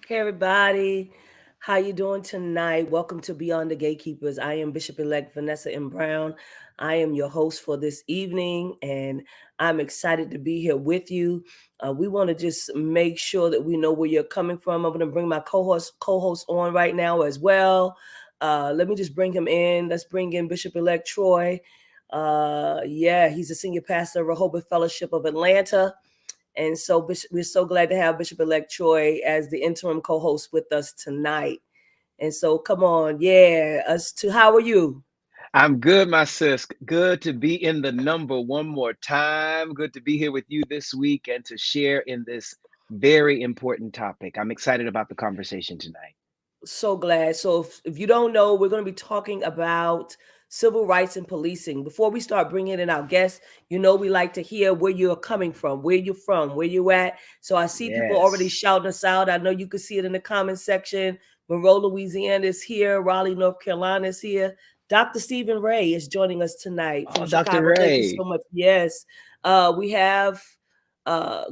Hey everybody, how you doing tonight? Welcome to Beyond the Gatekeepers. I am Bishop-elect Vanessa M. Brown. I am your host for this evening, and I'm excited to be here with you. We want to just make sure that we know where you're coming from. I'm going to bring my co-host on right now as well. Let me just bring him in. Let's bring in Bishop-elect Troy. He's a senior pastor of Rehoboth Fellowship of Atlanta. And so we're so glad to have Bishop-elect Troy as the interim co-host with us tonight. And so come on, how are you? I'm good, my sis. Good to be in the number one more time. Good to be here with you this week and to share in this very important topic. I'm excited about the conversation tonight. So glad. So if you don't know, we're going to be talking about civil rights and policing. Before we start bringing in our guests, we like to hear where you're coming from, where you're from, where you at. So I see people already Yes. shouting us out. I know you can see it in the comment section. Monroe, Louisiana is here. Raleigh, North Carolina is here. Dr. Stephen Ray is joining us tonight from Oh, Dr. Chicago. Thank you Ray. so much. Yes. We have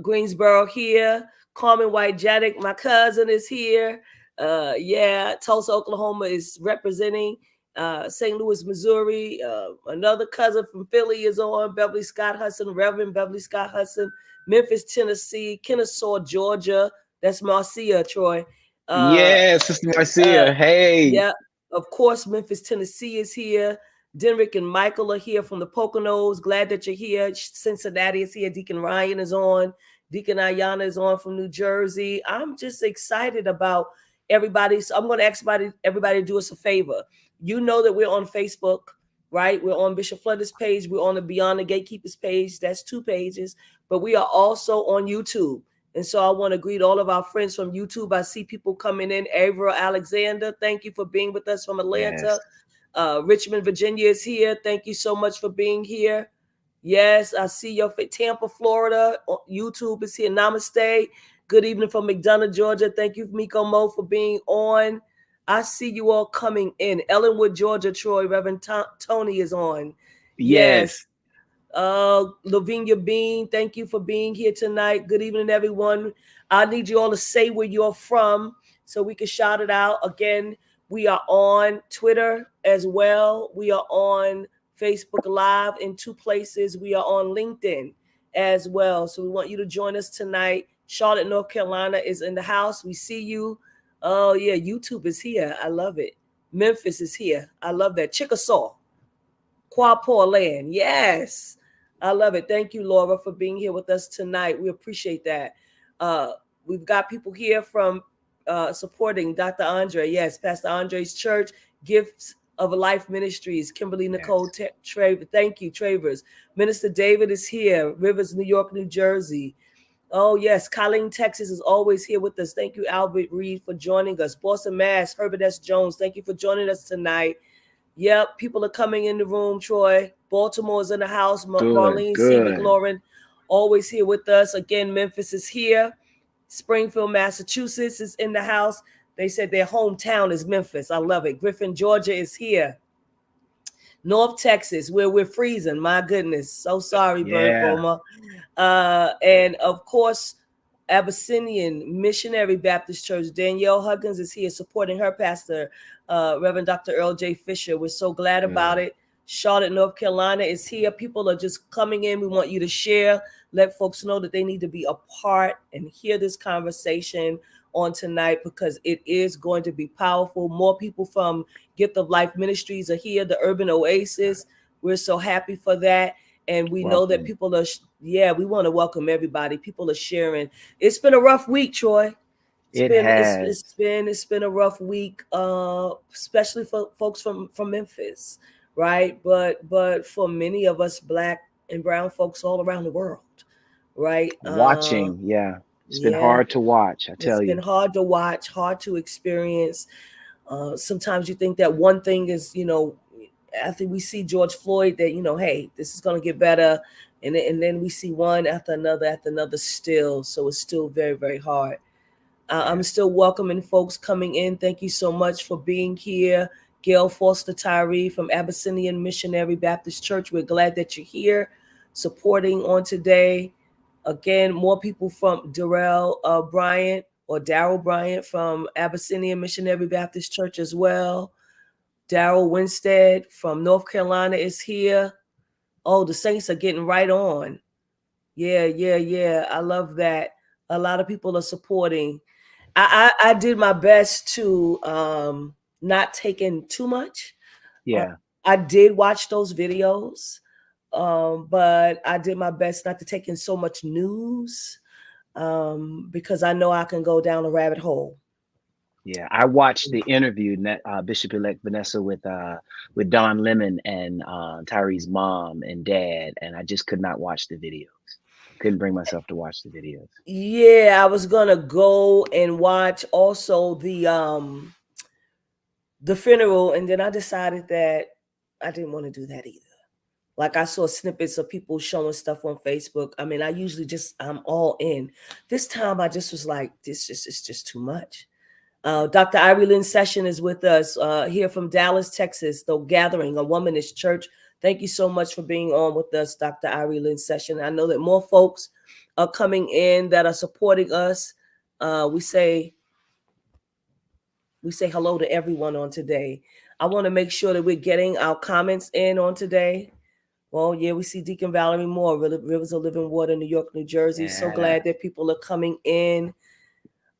Greensboro here. Carmen White Jaddick, my cousin, is here. Tulsa, Oklahoma is representing. St. Louis, Missouri. Another cousin from Philly is on. Beverly Scott Hasan, Reverend Beverly Scott Hasan. Memphis, Tennessee. Kennesaw, Georgia. That's Marcia, Troy. Yes, Sister Uh, Marcia. Hey. yeah, of course, Memphis, Tennessee is here. Denrick and Michael are here from the Poconos. Glad that you're here. Cincinnati is here. Deacon Ryan is on. Deacon Ayana is on from New Jersey. I'm just excited about everybody. So I'm going to ask everybody to do us a favor. You know that we're on Facebook, right? We're on Bishop Flutter's page. We're on the Beyond the Gatekeepers page. That's 2 pages. But we are also on YouTube. And so I want to greet all of our friends from YouTube. I see people coming in. Avra Alexander, thank you for being with us from Yes. Atlanta. Richmond, Virginia is here. Thank you so much for being here. Yes, I see your Tampa, Florida. YouTube is here. Namaste. Good evening from McDonough, Georgia. Thank you, Miko Mo, for being on. I see you all coming in. Ellenwood, Georgia, Troy. Reverend Tony is on. Yes. Yes. Lavinia Bean, thank you for being here tonight. Good evening, everyone. I need you all to say where you're from so we can shout it out. Again, we are on Twitter as well. We are on Facebook Live in 2 places. We are on LinkedIn as well. So we want you to join us tonight. Charlotte, North Carolina is in the house. We see you. Oh, yeah, YouTube is here. I love it. Memphis is here. I love that. Chickasaw, Quapaw Land. Yes. I love it. Thank you, Laura, for being here with us tonight. We appreciate that. Uh, we've got people here from supporting Dr. Andre. Yes, Pastor Andre's church, Gifts of Life Ministries. Kimberly Nicole Yes. Traver. Thank you, Travers. Minister David is here. Rivers, New York, New Jersey. Oh, yes. Colleen, Texas is always here with us. Thank you, Albert Reed, for joining us. Boston, Mass. Herbert S. Jones. Thank you for joining us tonight. Yep, people are coming in the room, Troy. Baltimore's in the house. Good, Marlene C. good. McLaurin, always here with us. Again, Memphis is here. Springfield, Massachusetts is in the house. They said their hometown is Memphis. I love it. Griffin, Georgia is here. North Texas, where we're freezing. My goodness. So sorry, Bird Yeah. Boma. And of course, Abyssinian Missionary Baptist Church. Danielle Huggins is here supporting her pastor, Reverend Dr. Earle J. Fisher. We're so glad about Good. it. Charlotte, North Carolina is here. People are just coming in. We want you to share. Let folks know that they need to be a part and hear this conversation on tonight because it is going to be powerful. More people from Gift of Life Ministries are here. The Urban Oasis. We're so happy for that. And we know that Welcome. people are, we want to welcome everybody. People are sharing. It's been a rough week, Troy. It's It been it's has. it's been it's been a rough week, especially for folks from Memphis, right? But for many of us Black and brown folks all around the world, right? Watching. Yeah. It's been Yeah, hard to watch, I it's tell been you. hard to watch, hard to experience. Sometimes you think that one thing is, after we see George Floyd, that hey, this is gonna get better, and then we see one after another still. So it's still very very hard. I'm Yes. still welcoming folks coming in. Thank you so much for being here. Gail Foster Tyree from Abyssinian Missionary Baptist Church. We're glad that you're here supporting on today. Again, more people from Darrell Bryant. or Darrell Bryant from Abyssinian Missionary Baptist Church as well. Darrell Winstead from North Carolina is here. Oh, the Saints are getting right on. Yeah. I love that. A lot of people are supporting. I did my best to not take in too much. Yeah. I did watch those videos, but I did my best not to take in so much news because I know I can go down a rabbit hole. Yeah, I watched the interview, Bishop-elect Vanessa with Don Lemon and Tyree's mom and dad, and I just could not watch the videos. Couldn't bring myself to watch the videos. Yeah, I was gonna go and watch also the funeral, and then I decided that I didn't want to do that either. Like I saw snippets of people showing stuff on Facebook. I mean, I usually I'm all in. This time I just was like, it's just too much. Dr. Irie Lynn Session is with us here from Dallas, Texas, the Gathering, a Womanish Church. Thank you so much for being on with us, Dr. Irie Lynn Session. I know that more folks are coming in that are supporting us. We say hello to everyone on today. I want to make sure that we're getting our comments in on today. Well, yeah, we see Deacon Valerie Moore, Rivers of Living Water, New York, New Jersey. Yeah. So glad that people are coming in.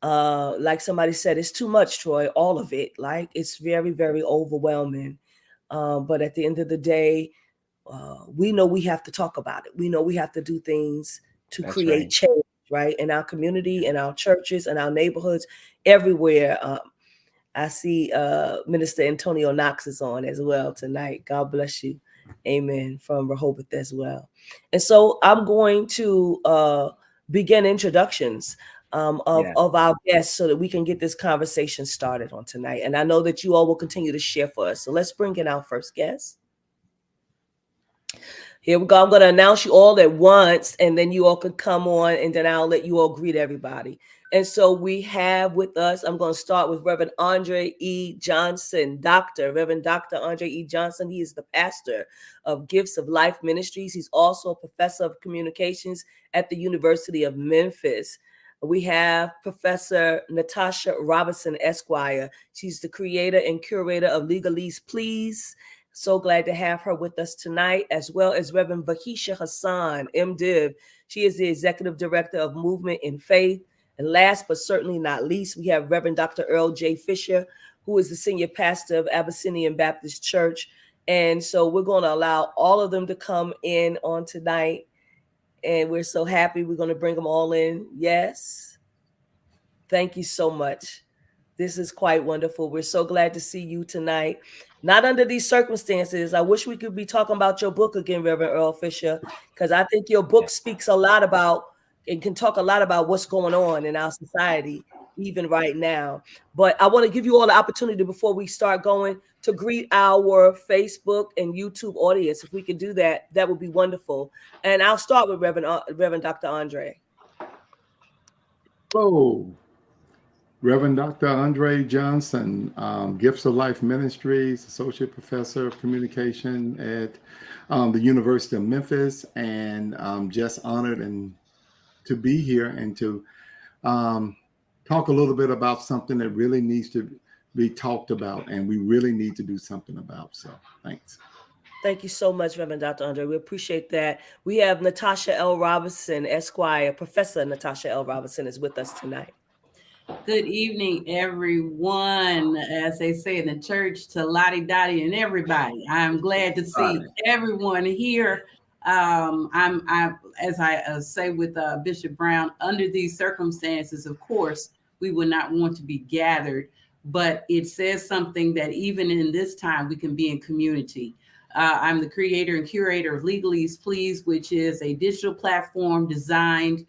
Like somebody said, it's too much, Troy, all of it. Like it's very, very overwhelming. But at the end of the day, we know we have to talk about it. We know we have to do things to That's create right. change, right? In our community, in our churches, in our neighborhoods, everywhere. I see Minister Antonio Knox is on as well tonight. God bless you. Amen. From Rehoboth as well. And so I'm going to begin introductions of our guests so that we can get this conversation started on tonight. And I know that you all will continue to share for us. So let's bring in our first guest. Here we go. I'm going to announce you all at once, and then you all can come on, and then I'll let you all greet everybody. And so we have with us, I'm going to start with Reverend Andre E. Johnson, Reverend Dr. Andre E. Johnson. He is the pastor of Gifts of Life Ministries. He's also a professor of communications at the University of Memphis. We have Professor Natasha Robinson, Esquire. She's the creator and curator of Legalese Please. So glad to have her with us tonight, as well as Reverend Vahisha Hasan, M.Div. She is the executive director of Movement in Faith. And last but certainly not least, we have Reverend Dr. Earle J. Fisher, who is the senior pastor of Abyssinian Baptist Church. And so we're going to allow all of them to come in on tonight. And we're so happy we're going to bring them all in. Yes. Thank you so much. This is quite wonderful. We're so glad to see you tonight. Not under these circumstances. I wish we could be talking about your book again, Reverend Earle Fisher, because I think your book speaks a lot about and can talk a lot about what's going on in our society, even right now. But I want to give you all the opportunity before we start going to greet our Facebook and YouTube audience. If we could do that, that would be wonderful. And I'll start with Reverend Dr. Andre. Hello, Reverend Dr. Andre Johnson, Gifts of Life Ministries, Associate Professor of Communication at the University of Memphis, and just honored and to be here and to talk a little bit about something that really needs to be talked about, and we really need to do something about. So, thanks. Thank you so much, Reverend Dr. Andre. We appreciate that. We have Natasha L. Robinson, Esquire. Professor Natasha L. Robinson is with us tonight. Good evening, everyone. As they say in the church, to Lottie Dottie and everybody. I'm glad to see everyone here. As I say with Bishop Brown, under these circumstances, of course, we would not want to be gathered, but it says something that even in this time, we can be in community. I'm the creator and curator of Legalese Please, which is a digital platform designed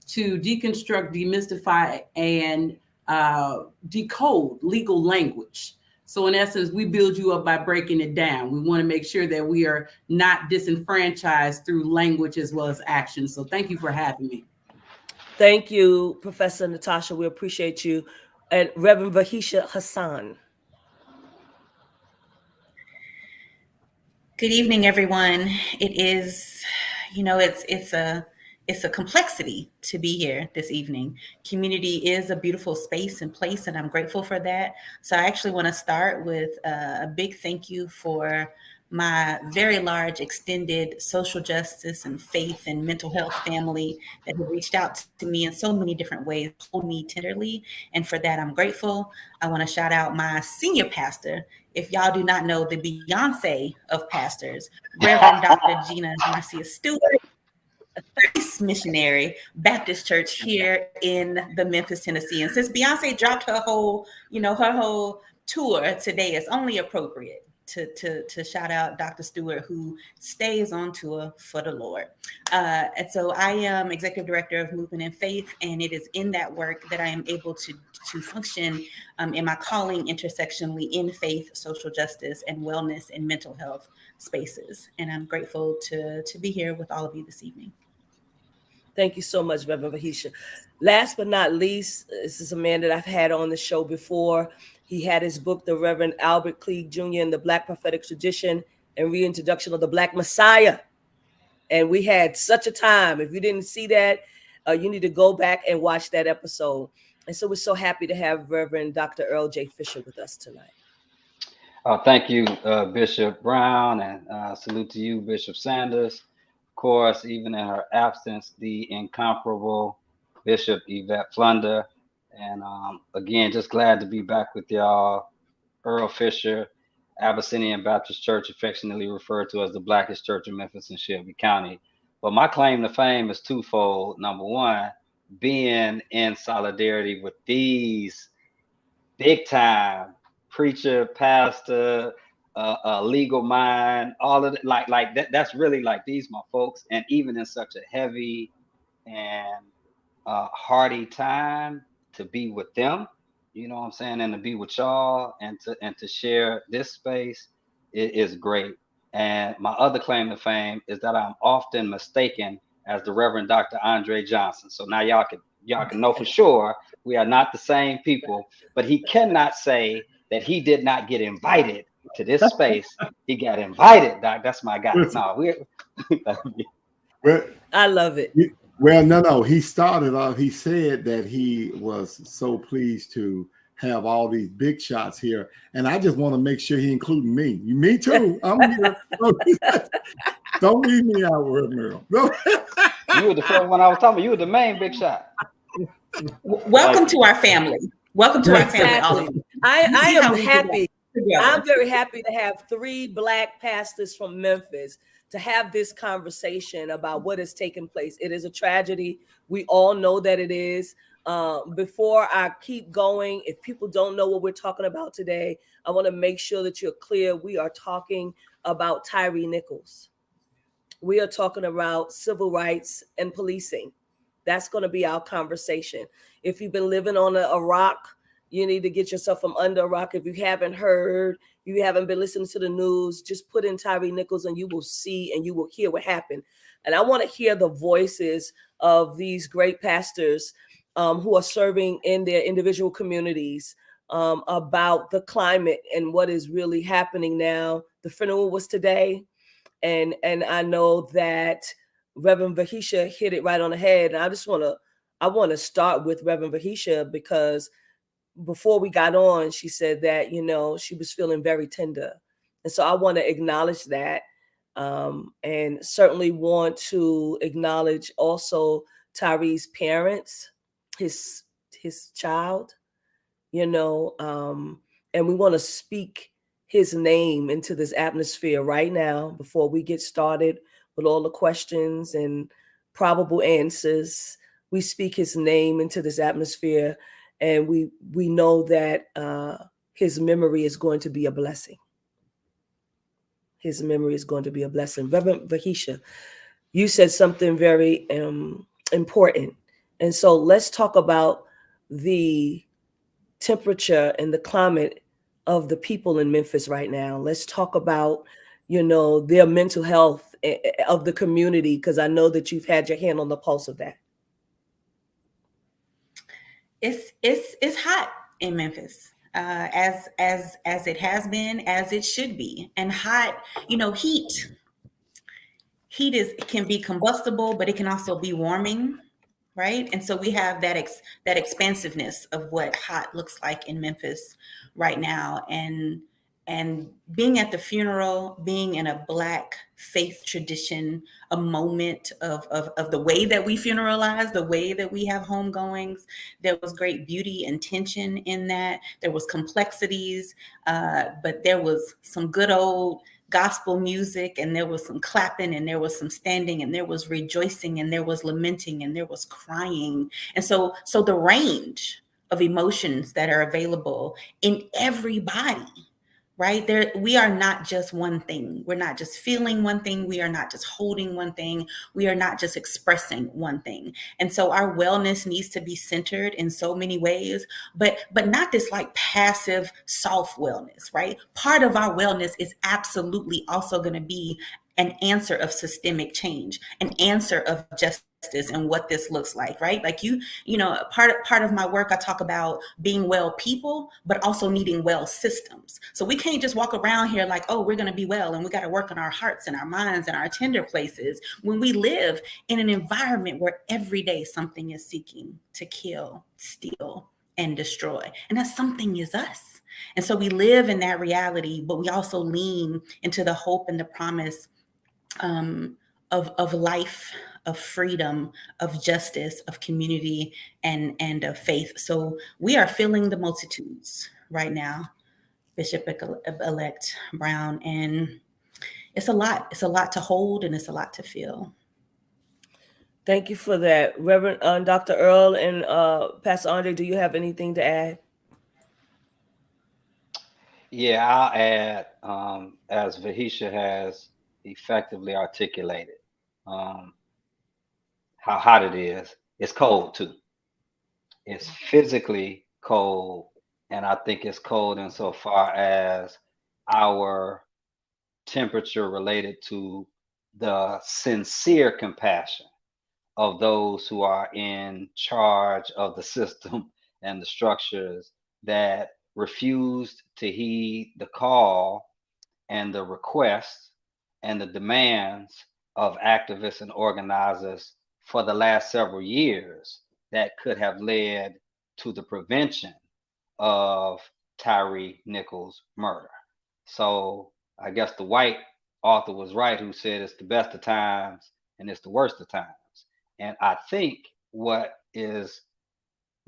to deconstruct, demystify, and decode legal language. So in essence, we build you up by breaking it down. We want to make sure that we are not disenfranchised through language as well as action. So thank you for having me. Thank you, Professor Natasha. We appreciate you. And Reverend Vahisha Hasan. Good evening, everyone. It is, it's a it's a complexity to be here this evening. Community is a beautiful space and place, and I'm grateful for that. So I actually want to start with a big thank you for my very large extended social justice and faith and mental health family that have reached out to me in so many different ways, hold me tenderly. And for that, I'm grateful. I want to shout out my senior pastor. If y'all do not know, the Beyonce of pastors, Reverend Dr. Gina Marcia Stewart, missionary Baptist church here in the Memphis, Tennessee. And since Beyonce dropped her whole tour today, it's only appropriate to shout out Dr. Stewart, who stays on tour for the Lord. And so I am executive director of Movement in Faith, and it is in that work that I am able to function in my calling intersectionally in faith, social justice, and wellness and mental health spaces. And I'm grateful to be here with all of you this evening. Thank you so much, Reverend Vahisha. Last but not least, this is a man that I've had on the show before. He had his book, The Reverend Albert Cleage Jr. and the Black Prophetic Tradition and Reintroduction of the Black Messiah. And we had such a time. If you didn't see that, you need to go back and watch that episode. And so we're so happy to have Reverend Dr. Earle J. Fisher with us tonight. Thank you, Bishop Brown, and salute to you, Bishop Sanders. Of course, even in her absence, the incomparable Bishop Yvette Flunder. And again, just glad to be back with y'all. Earle Fisher, Abyssinian Baptist Church, affectionately referred to as the Blackest Church in Memphis and Shelby County. But my claim to fame is twofold. Number one, being in solidarity with these big time preacher, pastor, legal mind, all of it, like that. That's really like these my folks, and even in such a heavy and hearty time, to be with them, you know what I'm saying, and to be with y'all, and to share this space, it is great. And my other claim to fame is that I'm often mistaken as the Reverend Dr. Andre Johnson. So now y'all can know for sure we are not the same people, but he cannot say that he did not get invited to this space. He got invited, Doc. That's my guy. No, I love it. Well, no. He started off, he said that he was so pleased to have all these big shots here. And I just want to make sure he included me. Me too. I'm here. Don't leave me out, Earle. You were the first one I was talking about. You were the main big shot. Welcome to our family. Welcome to our family, all of you. I am happy. I'm very happy to have 3 Black pastors from Memphis to have this conversation about what has taken place. It is a tragedy. We all know that it is. Before I keep going, if people don't know what we're talking about today, I want to make sure that you're clear. We are talking about Tyree Nichols. We are talking about civil rights and policing. That's going to be our conversation. If you've been living on a rock, you need to get yourself from under a rock. If you haven't heard, you haven't been listening to the news, just put in Tyree Nichols and you will see and you will hear what happened. And I want to hear the voices of these great pastors who are serving in their individual communities about the climate and what is really happening now. The funeral was today. And I know that Reverend Vahisha hit it right on the head. And I want to start with Reverend Vahisha, because before we got on, she said that, she was feeling very tender. And so I want to acknowledge that, and certainly want to acknowledge also Tyree's parents, his child, and we want to speak his name into this atmosphere right now before we get started with all the questions and probable answers. We speak his name into this atmosphere, and we know that his memory is going to be a blessing. His memory is going to be a blessing. Reverend Vahisha, you said something very important. And so let's talk about the temperature and the climate of the people in Memphis right now. Let's talk about, their mental health of the community, because I know that you've had your hand on the pulse of that. It's hot in Memphis, as it has been, as it should be, and hot. can be combustible, but it can also be warming, right? And so we have that expansiveness of what hot looks like in Memphis right now. And being at the funeral, being in a Black faith tradition, a moment of the way that we funeralize, the way that we have homegoings, there was great beauty and tension in that. There was complexities, but there was some good old gospel music, and there was some clapping, and there was some standing, and there was rejoicing, and there was lamenting, and there was crying. And so the range of emotions that are available in everybody, right there, we are not just one thing. We're not just feeling one thing. We are not just holding one thing. We are not just expressing one thing. And so our wellness needs to be centered in so many ways, but not this like passive soft wellness, right? Part of our wellness is absolutely also going to be an answer of systemic change, an answer of justice and what this looks like, right? Like you know, part of my work, I talk about being well people, but also needing well systems. So we can't just walk around here like, oh, we're going to be well, and we got to work on our hearts and our minds and our tender places when we live in an environment where every day something is seeking to kill, steal, and destroy. And that something is us. And so we live in that reality, but we also lean into the hope and the promise of life, of freedom, of justice, of community, and of faith. So we are filling the multitudes right now, Bishop-elect Brown, and it's a lot. It's a lot to hold, and it's a lot to feel. Thank you for that. Reverend Dr. Earle and Pastor Andre, do you have anything to add? Yeah, I'll add, as Vahisha has effectively articulated, how hot it is. It's cold too. It's physically cold, and I think it's cold insofar as our temperature related to the sincere compassion of those who are in charge of the system and the structures that refused to heed the call and the requests and the demands of activists and organizers for the last several years that could have led to the prevention of Tyre Nichols' murder. So I guess the white author was right who said it's the best of times and it's the worst of times. And I think what is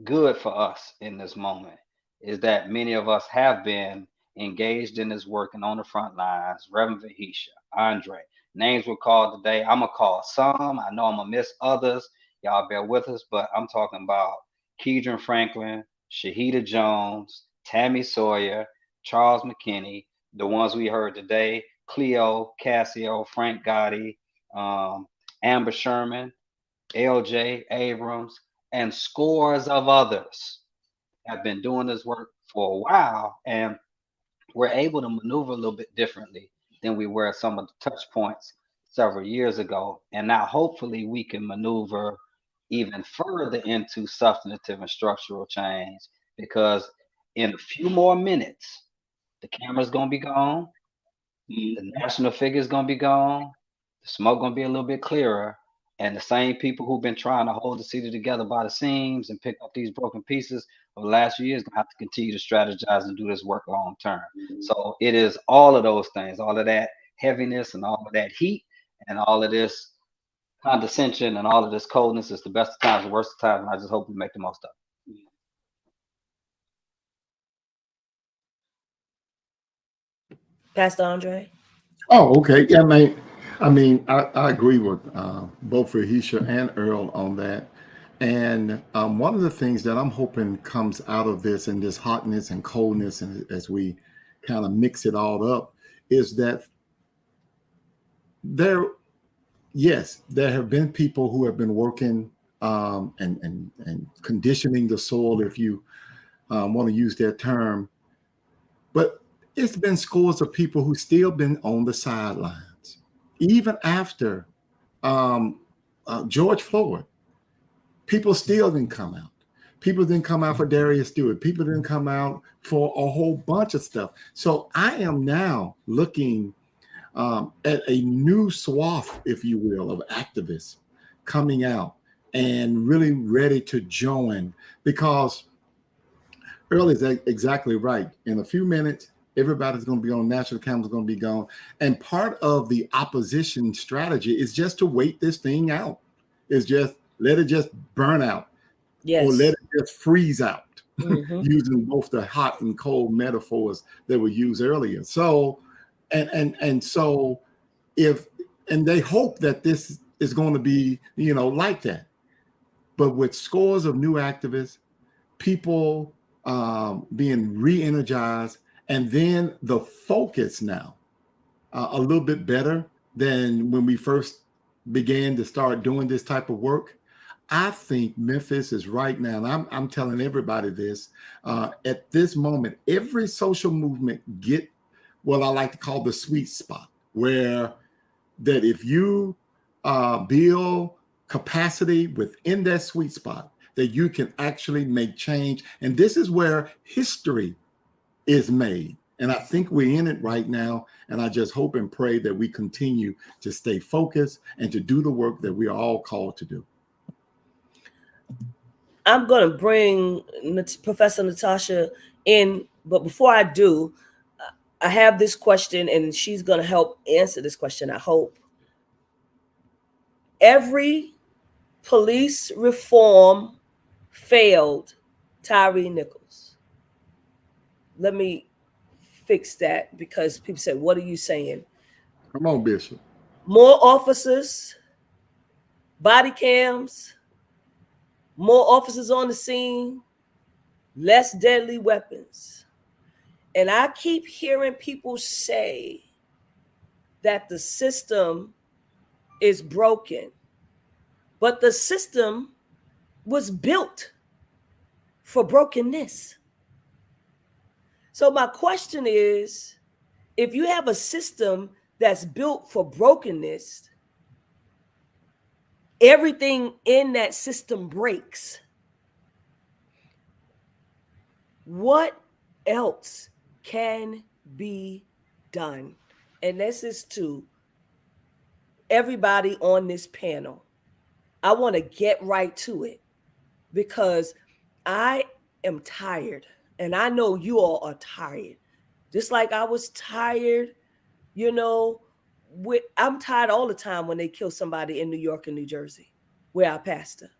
good for us in this moment is that many of us have been engaged in this work and on the front lines. Reverend Vahisha, Andre, names were called today. I'm going to call some. I know I'm going to miss others. Y'all bear with us, but I'm talking about Kedron Franklin, Shahida Jones, Tammy Sawyer, Charles McKinney, the ones we heard today, Cleo, Cassio, Frank Gotti, Amber Sherman, L.J. Abrams, and scores of others have been doing this work for a while, and we're able to maneuver a little bit differently than we were at some of the touch points several years ago. And now hopefully we can maneuver even further into substantive and structural change, because in a few more minutes, the camera's going to be gone, the national figure's going to be gone, the smoke going to be a little bit clearer, and the same people who've been trying to hold the city together by the seams and pick up these broken pieces over the last few years going to have to continue to strategize and do this work long term. So it is all of those things, all of that heaviness and all of that heat and all of this condescension and all of this coldness. Is the best of times, the worst of times, and I just hope we make the most of it. Pastor Andre? Oh, okay. Yeah, I mean, I agree with both Vahisha and Earle on that. And one of the things that I'm hoping comes out of this and this hotness and coldness, and as we kind of mix it all up, is that there have been people who have been working and conditioning the soil, if you want to use that term. But it's been scores of people who still been on the sidelines, even after George Floyd. People still didn't come out. People didn't come out for Darius Stewart. People didn't come out for a whole bunch of stuff. So I am now looking at a new swath, if you will, of activists coming out and really ready to join, because Earle is exactly right. In a few minutes, everybody's going to be on, national cameras going to be gone. And part of the opposition strategy is just to wait this thing out. It's just let it just burn out. Yes. Or let it just freeze out, using both the hot and cold metaphors that were used earlier. So, and so they hope that this is going to be, like that. But with scores of new activists, people being re-energized, and then the focus now a little bit better than when we first began to start doing this type of work. I think Memphis is right now, and I'm telling everybody this, at this moment, every social movement get what I like to call the sweet spot, where that if you build capacity within that sweet spot, that you can actually make change. And this is where history is made. And I think we're in it right now. And I just hope and pray that we continue to stay focused and to do the work that we are all called to do. I'm going to bring Professor Natasha in, but before I do, I have this question, and she's going to help answer this question, I hope. Every police reform failed Tyree Nichols. Let me fix that, because people say, what are you saying? Come on, Bishop. More officers, body cams, more officers on the scene, less deadly weapons. And I keep hearing people say that the system is broken, but the system was built for brokenness. So my question is, if you have a system that's built for brokenness, everything in that system breaks. What else can be done? And this is to everybody on this panel. I want to get right to it, because I am tired, and I know you all are tired. Just like I was tired, I'm tired all the time when they kill somebody in New York and New Jersey, where I pastor.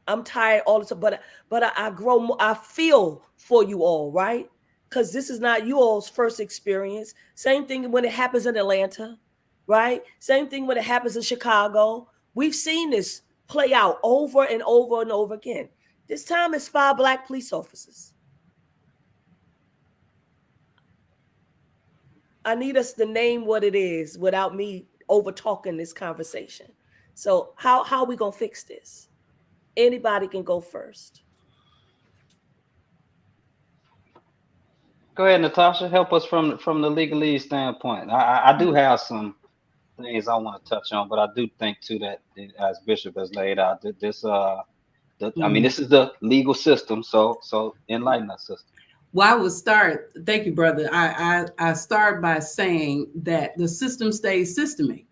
I'm tired all the time, but I grow more. I feel for you all, right? Because this is not you all's first experience. Same thing when it happens in Atlanta, right? Same thing when it happens in Chicago. We've seen this play out over and over and over again. This time it's 5 Black police officers. I need us to name what it is without me over talking this conversation. So how are we gonna fix this? Anybody can go first. Go ahead, Natasha. Help us from the legalese standpoint. I do have some things I want to touch on, but I do think too that, as Bishop has laid out, that this I mean, this is the legal system. So enlighten us, sister. Well, I would start. Thank you, brother. I start by saying that the system stays systemic.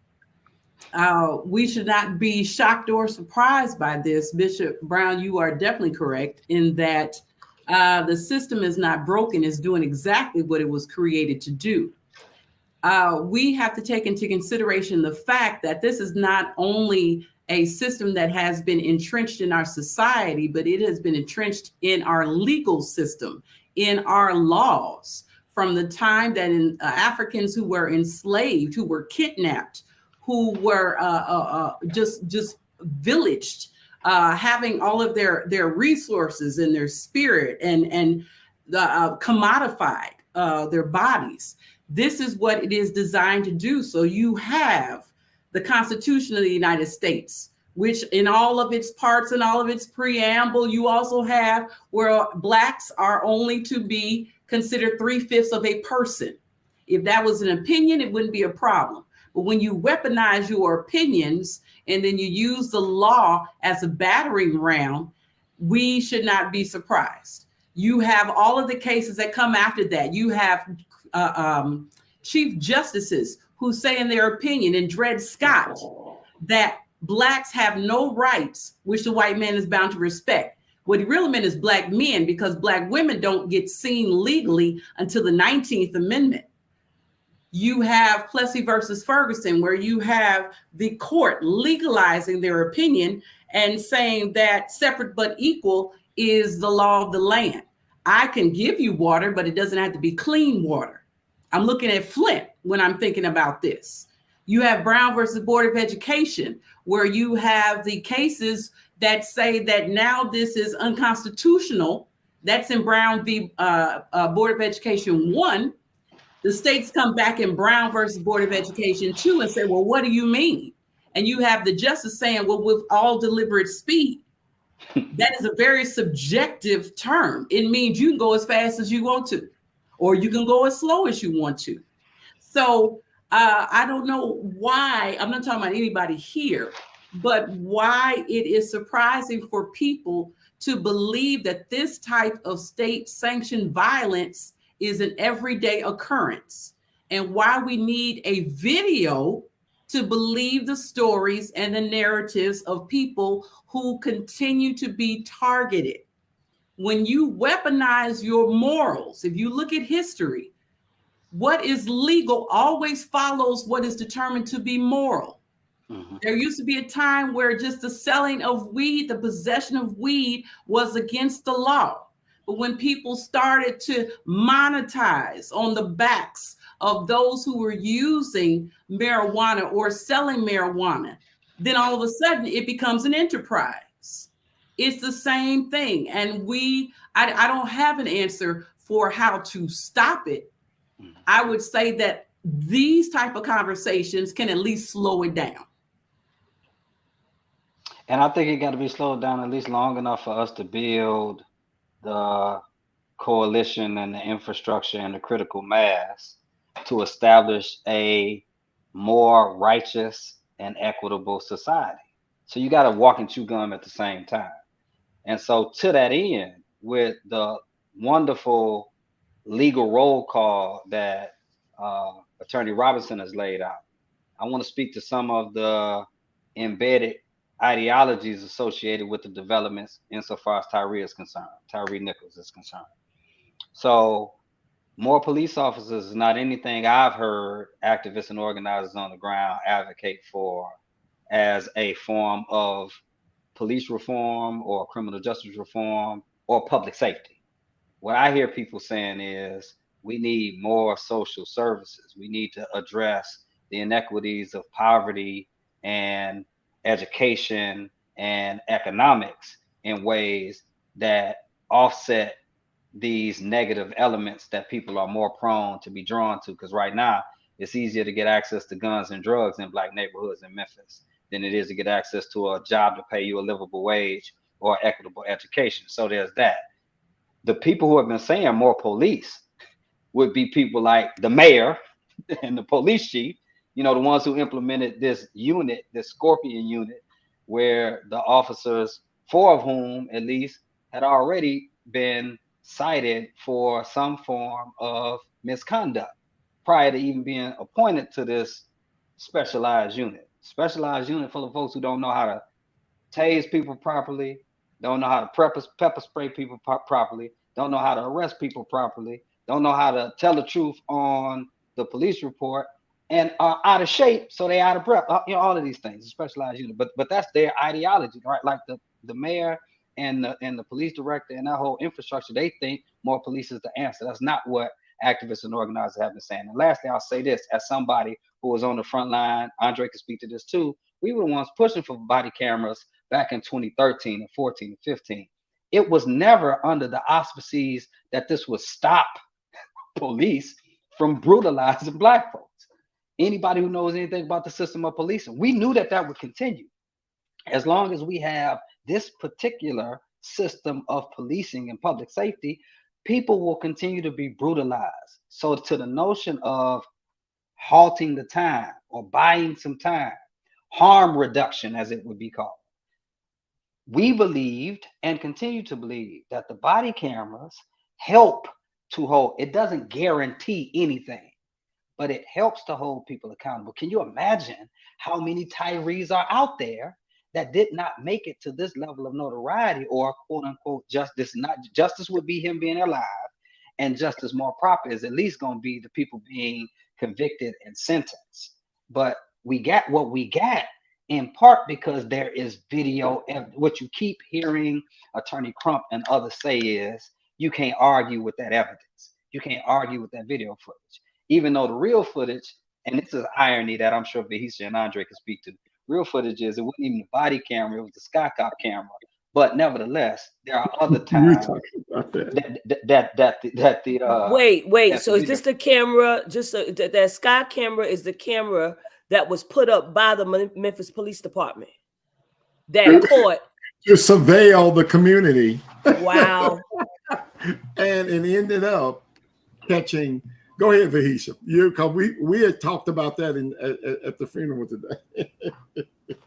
We should not be shocked or surprised by this. Bishop Brown, you are definitely correct in that the system is not broken. It's doing exactly what it was created to do. We have to take into consideration the fact that this is not only a system that has been entrenched in our society, but it has been entrenched in our legal system, in our laws, from the time that Africans who were enslaved, who were kidnapped, who were just villaged, having all of their resources and their spirit and commodified their bodies. This is what it is designed to do. So you have the Constitution of the United States, which in all of its parts and all of its preamble, you also have where Blacks are only to be considered 3/5 of a person. If that was an opinion, it wouldn't be a problem. But when you weaponize your opinions and then you use the law as a battering ram, we should not be surprised. You have all of the cases that come after that. You have chief justices who say in their opinion, in Dred Scott, that blacks have no rights, which the white man is bound to respect. What he really meant is black men, because black women don't get seen legally until the 19th Amendment. You have Plessy versus Ferguson, where you have the court legalizing their opinion and saying that separate but equal is the law of the land. I can give you water, but it doesn't have to be clean water. I'm looking at Flint when I'm thinking about this. You have Brown versus Board of Education, where you have the cases that say that now this is unconstitutional. That's in Brown v. Board of Education 1. The states come back in Brown versus Board of Education 2 and say, well, what do you mean? And you have the justice saying, well, with all deliberate speed. That is a very subjective term. It means you can go as fast as you want to, or you can go as slow as you want to. So I don't know why, I'm not talking about anybody here, but why it is surprising for people to believe that this type of state-sanctioned violence is an everyday occurrence, and why we need a video to believe the stories and the narratives of people who continue to be targeted. When you weaponize your morals, if you look at history, what is legal always follows what is determined to be moral. Mm-hmm. There used to be a time where just the selling of weed, the possession of weed was against the law. But when people started to monetize on the backs of those who were using marijuana or selling marijuana, then all of a sudden it becomes an enterprise. It's the same thing. And I don't have an answer for how to stop it. I would say that these type of conversations can at least slow it down. And I think it got to be slowed down at least long enough for us to build the coalition and the infrastructure and the critical mass to establish a more righteous and equitable society. So you got to walk and chew gum at the same time. And so to that end, with the wonderful legal roll call that Attorney Robinson has laid out, I want to speak to some of the embedded ideologies associated with the developments insofar as Tyree Nichols is concerned. So more police officers is not anything I've heard activists and organizers on the ground advocate for as a form of police reform or criminal justice reform or public safety. What I hear people saying is we need more social services. We need to address the inequities of poverty and education and economics in ways that offset these negative elements that people are more prone to be drawn to. Because right now it's easier to get access to guns and drugs in Black neighborhoods in Memphis than it is to get access to a job to pay you a livable wage or equitable education. So there's that. The people who have been saying more police would be people like the mayor and the police chief, you know, the ones who implemented this unit, this Scorpion unit, where the officers, 4 of whom at least, had already been cited for some form of misconduct prior to even being appointed to this specialized unit. Specialized unit full of folks who don't know how to tase people properly, don't know how to pepper spray people properly, don't know how to arrest people properly, don't know how to tell the truth on the police report, and are out of shape, so they out of breath. You know, all of these things, a specialized unit. But that's their ideology, right? Like the mayor and the police director and that whole infrastructure, they think more police is the answer. That's not what activists and organizers have been saying. And lastly, I'll say this, as somebody who was on the front line, Andre can speak to this too, we were the ones pushing for body cameras back in 2013 and 14 and 15. It was never under the auspices that this would stop police from brutalizing Black folks. Anybody who knows anything about the system of policing, we knew that would continue. As long as we have this particular system of policing and public safety, people will continue to be brutalized. So to the notion of halting the time or buying some time, harm reduction as it would be called, we believed and continue to believe that the body cameras help to hold. It doesn't guarantee anything, but it helps to hold people accountable. Can you imagine how many Tyrees are out there that did not make it to this level of notoriety, or quote unquote justice? Not justice would be him being alive, and justice more proper is at least going to be the people being convicted and sentenced. But we got what we got in part because there is video. And what you keep hearing Attorney Crump and others say is, you can't argue with that evidence. You can't argue with that video footage, even though the real footage, and this is irony that I'm sure Vahisha and Andre can speak to, real footage is it wasn't even the body camera, it was the sky cop camera. But nevertheless, there are other times that the wait. So is this the camera? Just that sky camera is the camera that was put up by the Memphis Police Department that caught to surveil the community. Wow. and it ended up catching. Go ahead, Vahisha. Because we had talked about that at the funeral today.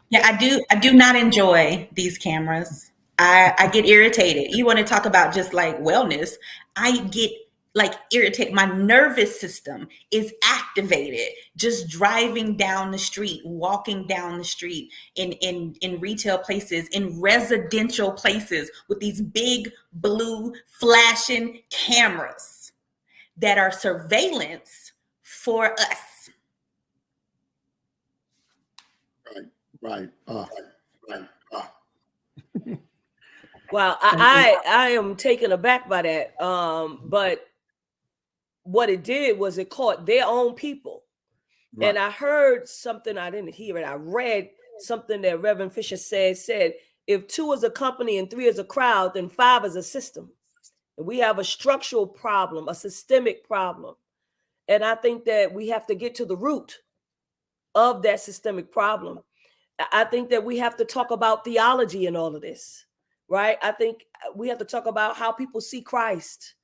Yeah, I do not enjoy these cameras. I get irritated. You want to talk about just like wellness? I get like irritated. My nervous system is activated just driving down the street, walking down the street in retail places, in residential places with these big blue flashing cameras that are surveillance for us. Right. Wow, I am taken aback by that. But what it did was it caught their own people. Right. And I heard something, I didn't hear it. I read something that Reverend Fisher said, if 2 is a company and 3 is a crowd, then 5 is a system. And we have a structural problem, a systemic problem. And I think that we have to get to the root of that systemic problem. I think that we have to talk about theology in all of this, right? I think we have to talk about how people see Christ,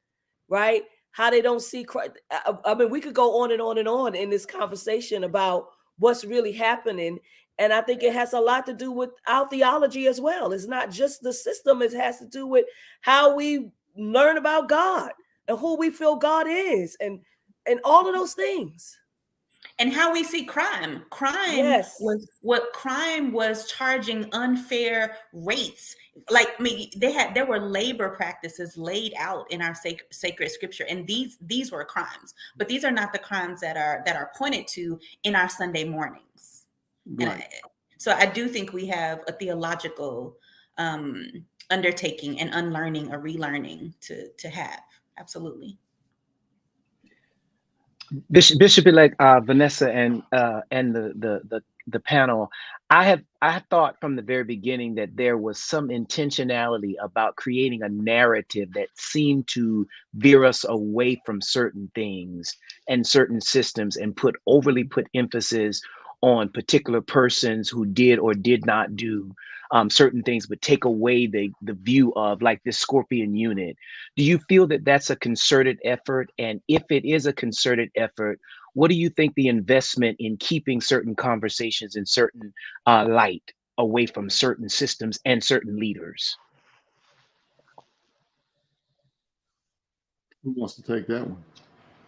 right? How they don't see Christ. I mean, we could go on and on and on in this conversation about what's really happening. And I think it has a lot to do with our theology as well. It's not just the system. It has to do with how we learn about God and who we feel God is and all of those things. And how we see crime. Yes. Crime was charging unfair rates. Like, I mean, there were labor practices laid out in our sacred scripture, and these were crimes. But these are not the crimes that are pointed to in our Sunday mornings. Right. So I do think we have a theological undertaking and unlearning or relearning to have. Absolutely. Bishop-elect Vanessa and the panel, I have thought from the very beginning that there was some intentionality about creating a narrative that seemed to veer us away from certain things and certain systems and overly put emphasis on particular persons who did or did not do certain things, but take away the view of like this Scorpion unit. Do you feel that that's a concerted effort? And if it is a concerted effort, what do you think the investment in keeping certain conversations in certain light away from certain systems and certain leaders? Who wants to take that one?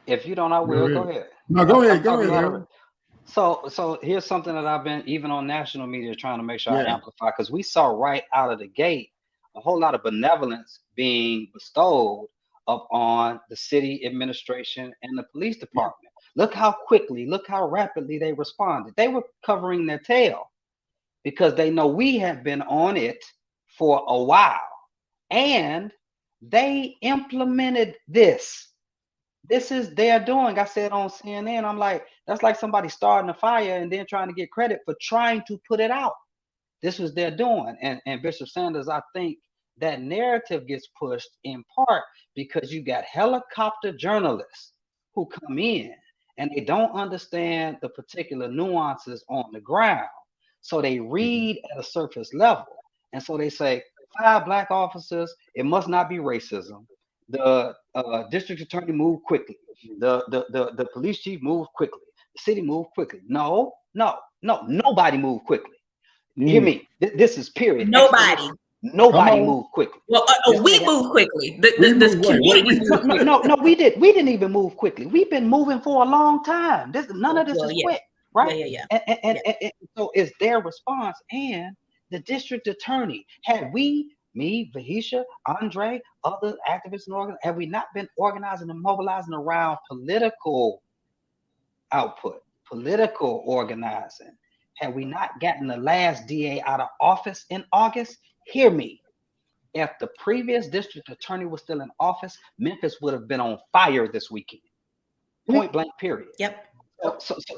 If you don't, I will. Go ahead. No, go ahead. So here's something that I've been, even on national media, trying to make sure I amplify, because we saw right out of the gate a whole lot of benevolence being bestowed upon the city administration and the police department. Look how quickly, look how rapidly they responded. They were covering their tail because they know we have been on it for a while, and they implemented this. This is their doing. I said on CNN, I'm like, that's like somebody starting a fire and then trying to get credit for trying to put it out. This was their doing. And Bishop Sanders, I think that narrative gets pushed in part because you got helicopter journalists who come in and they don't understand the particular nuances on the ground. So they read at a surface level. And so they say, 5 Black officers, it must not be racism. The district attorney moved quickly. The police chief moved quickly. The city moved quickly. No, nobody moved quickly. Hear me. This is period. Nobody. Nobody moved quickly. Well, we moved quickly. The community moved quickly. No, we didn't even move quickly. We've been moving for a long time. None of this is quick, right? Yeah. And so it's their response. And the district attorney, had me, Vahisha, Andre, other activists and organizers, have we not been organizing and mobilizing around political output, political organizing? Have we not gotten the last DA out of office in August? Hear me. If the previous district attorney was still in office, Memphis would have been on fire this weekend. Point blank, period. Yep.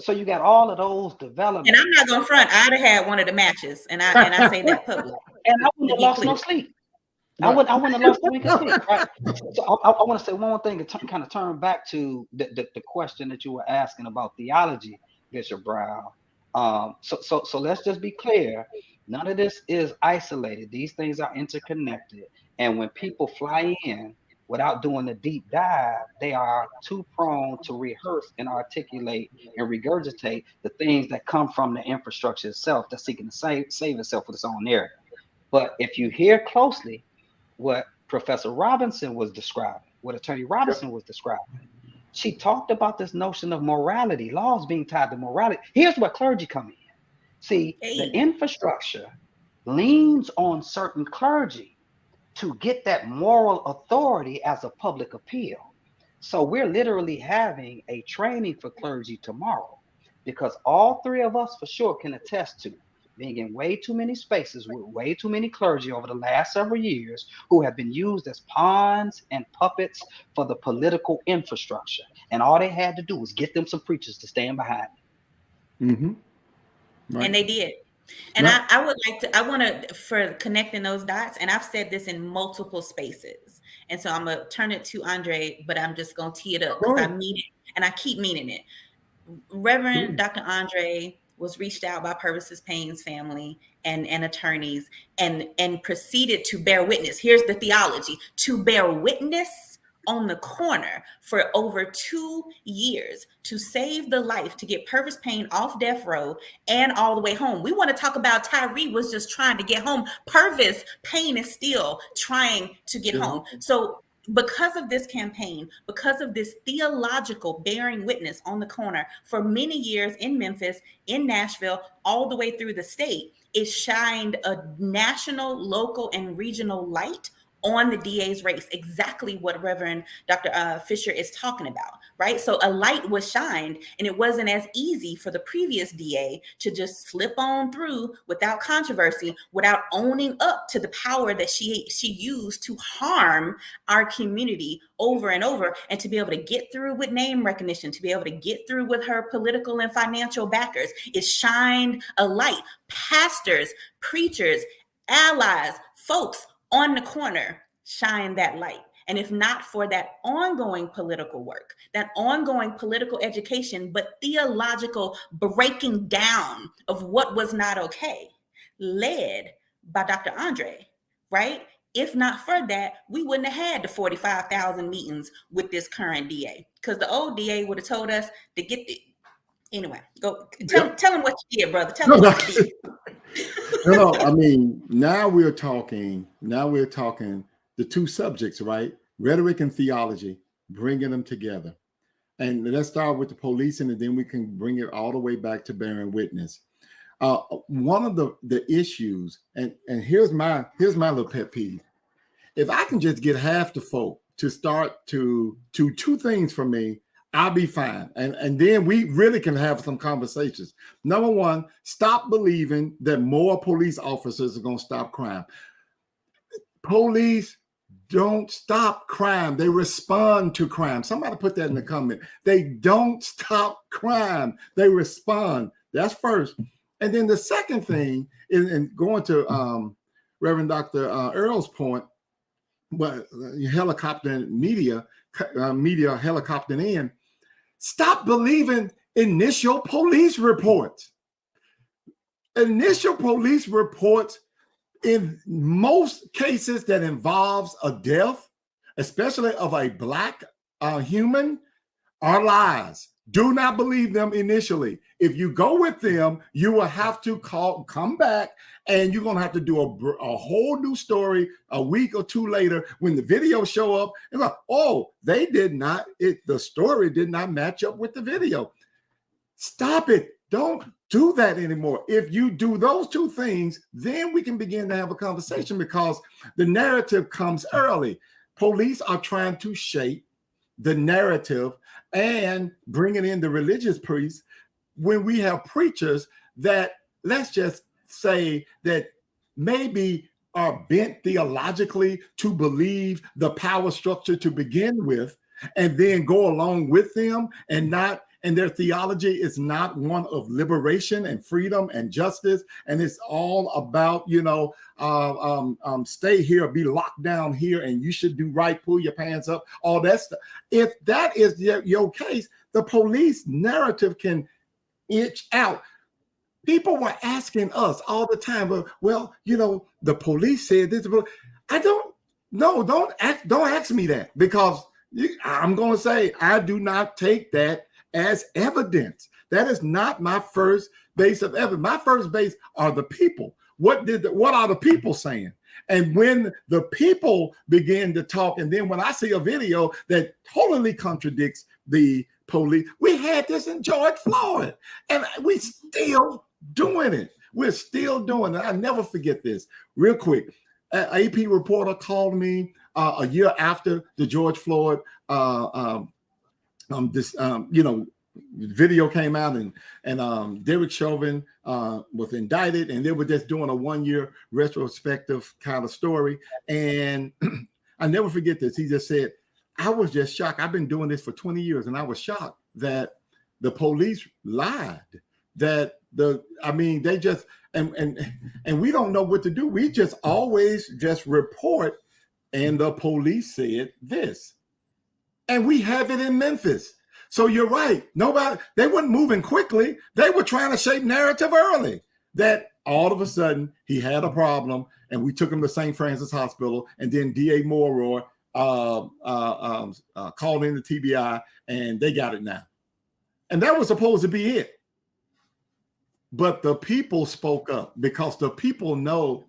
So you got all of those developments. And I'm not going to front. I'd have had one of the matches, and I say that publicly. And I wouldn't have lost no sleep. I wouldn't have lost a week of sleep. Right? So I want to say one more thing to kind of turn back to the question that you were asking about theology, Bishop Brown. So let's just be clear. None of this is isolated. These things are interconnected. And when people fly in without doing a deep dive, they are too prone to rehearse and articulate and regurgitate the things that come from the infrastructure itself that's seeking to save itself with its own narrative. But if you hear closely what Professor Robinson was describing, what Attorney Robinson was describing, she talked about this notion of morality, laws being tied to morality. Here's where clergy come in. See, the infrastructure leans on certain clergy to get that moral authority as a public appeal. So we're literally having a training for clergy tomorrow, because all three of us for sure can attest to being in way too many spaces with way too many clergy over the last several years who have been used as pawns and puppets for the political infrastructure. And all they had to do was get them some preachers to stand behind them. Mm-hmm. Right. And they did. And right. I want to, for connecting those dots, and I've said this in multiple spaces. And so I'm going to turn it to Andre, but I'm just going to tee it up because I mean it and I keep meaning it. Reverend Dr. Andre was reached out by Purvis Payne's family and attorneys and proceeded to bear witness. Here's the theology: to bear witness on the corner for over 2 years to save the life, to get Purvis Payne off death row and all the way home. We want to talk about Tyree was just trying to get home. Purvis Payne is still trying to get home. So because of this campaign, because of this theological bearing witness on the corner for many years in Memphis, in Nashville, all the way through the state, it shined a national, local, and regional light on the DA's race, exactly what Reverend Dr. Fisher is talking about, right? So a light was shined, and it wasn't as easy for the previous DA to just slip on through without controversy, without owning up to the power that she used to harm our community over and over, and to be able to get through with name recognition, to be able to get through with her political and financial backers. It shined a light. Pastors, preachers, allies, folks on the corner shine that light. And if not for that ongoing political work, that ongoing political education, but theological breaking down of what was not okay, led by Dr. Andre, right? If not for that, we wouldn't have had the 45,000 meetings with this current DA, because the old DA would have told us to get the, anyway, go tell him what you did, brother. Tell him what you did. No, I mean, now we're talking the two subjects, right? Rhetoric and theology, bringing them together. And let's start with the policing, and then we can bring it all the way back to bearing witness. One of the issues, and here's my little pet peeve. If I can just get half the folk to start to two things for me, I'll be fine. And then we really can have some conversations. Number one, stop believing that more police officers are going to stop crime. Police don't stop crime. They respond to crime. Somebody put that in the comment. They don't stop crime. They respond. That's first. And then the second thing is, and going to Reverend Dr. Earle's point, but helicopter media helicoptering in, stop believing initial police reports. Initial police reports, in most cases that involves a death, especially of a Black human, are lies. Do not believe them initially. If you go with them, you will have to come back And you're going to have to do a whole new story a week or two later when the video show up. And like, oh, the story did not match up with the video. Stop it. Don't do that anymore. If you do those two things, then we can begin to have a conversation, because the narrative comes early. Police are trying to shape the narrative and bringing in the religious priests when we have preachers that, let's just say, that maybe are bent theologically to believe the power structure to begin with, and then go along with them, and their theology is not one of liberation and freedom and justice, and it's all about, stay here, be locked down here, and you should do right, pull your pants up, all that stuff. If that is your case, the police narrative can itch out. People were asking us all the time, well, the police said this. Don't ask me that, because I'm going to say I do not take that as evidence. That is not my first base of evidence. My first base are the people. What are the people saying? And when the people begin to talk, and then when I see a video that totally contradicts the police, we had this in George Floyd, and we still doing it. We're still doing it. I never forget this. Real quick, an AP reporter called me a year after the George Floyd video came out, and Derek Chauvin was indicted, and they were just doing a 1-year retrospective kind of story. And I never forget this. He just said, I was just shocked. I've been doing this for 20 years, and I was shocked that the police lied. They just, and we don't know what to do. We just always just report, and the police said this. And we have it in Memphis. So you're right. They weren't moving quickly. They were trying to shape narrative early, that all of a sudden he had a problem, and we took him to St. Francis Hospital, and then D.A. Morrow called in the TBI, and they got it now. And that was supposed to be it. But the people spoke up, because the people knew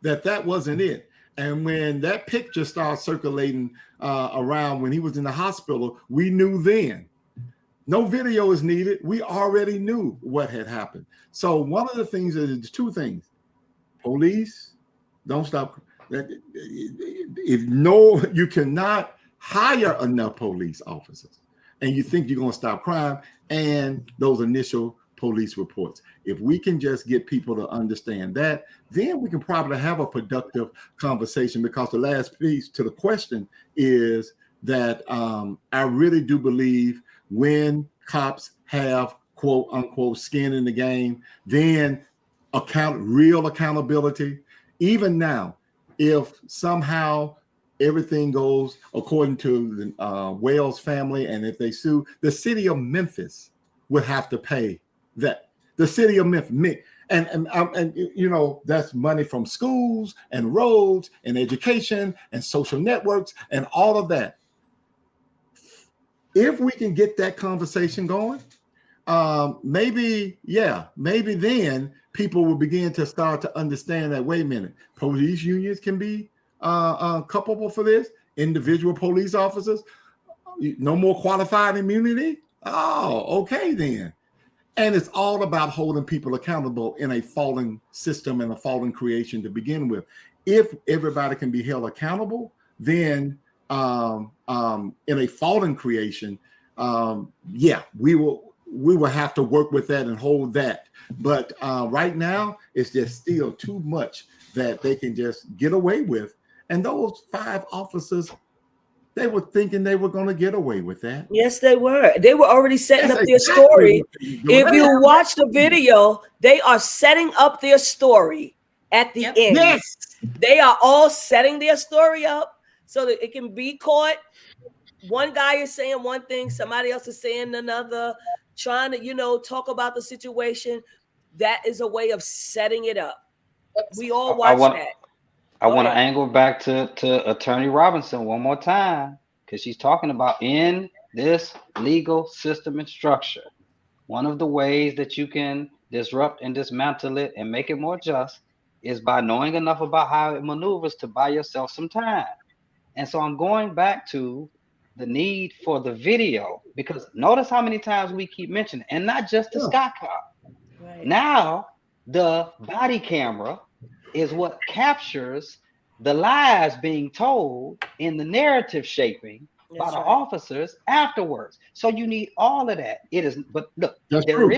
that wasn't it. And when that picture started circulating around when he was in the hospital, we knew then. No video is needed. We already knew what had happened. So one of the things is two things. Police, don't stop. You cannot hire enough police officers, and you think you're going to stop crime, and those initial police reports. If we can just get people to understand that, then we can probably have a productive conversation, because the last piece to the question is that I really do believe when cops have quote unquote skin in the game, then real accountability. Even now, if somehow everything goes according to the Wales family, and if they sue, the city of Memphis would have to pay that. The city of Memphis, and that's money from schools and roads and education and social networks and all of that. If we can get that conversation going, maybe then people will begin to start to understand that, wait a minute, police unions can be culpable for this. Individual police officers, no more qualified immunity. Oh, okay then. And it's all about holding people accountable in a fallen system and a fallen creation to begin with. If everybody can be held accountable, then in a fallen creation, we will have to work with that and hold that. But right now, it's just still too much that they can just get away with. And those 5 officers, they were thinking they were going to get away with that. Yes, they were. They were already setting up their story. If you watch the video, they are setting up their story at the end. Yes. They are all setting their story up so that it can be caught. One guy is saying one thing, somebody else is saying another, trying to, talk about the situation. That is a way of setting it up. We all watch that. I want to angle back to Attorney Robinson one more time, because she's talking about in this legal system and structure. One of the ways that you can disrupt and dismantle it and make it more just is by knowing enough about how it maneuvers to buy yourself some time. And so I'm going back to the need for the video, because notice how many times we keep mentioning, and not just the Sky Cop. Right. Now the body camera is what captures the lies being told in the narrative shaping by the officers afterwards. So you need all of that. It is, but look, there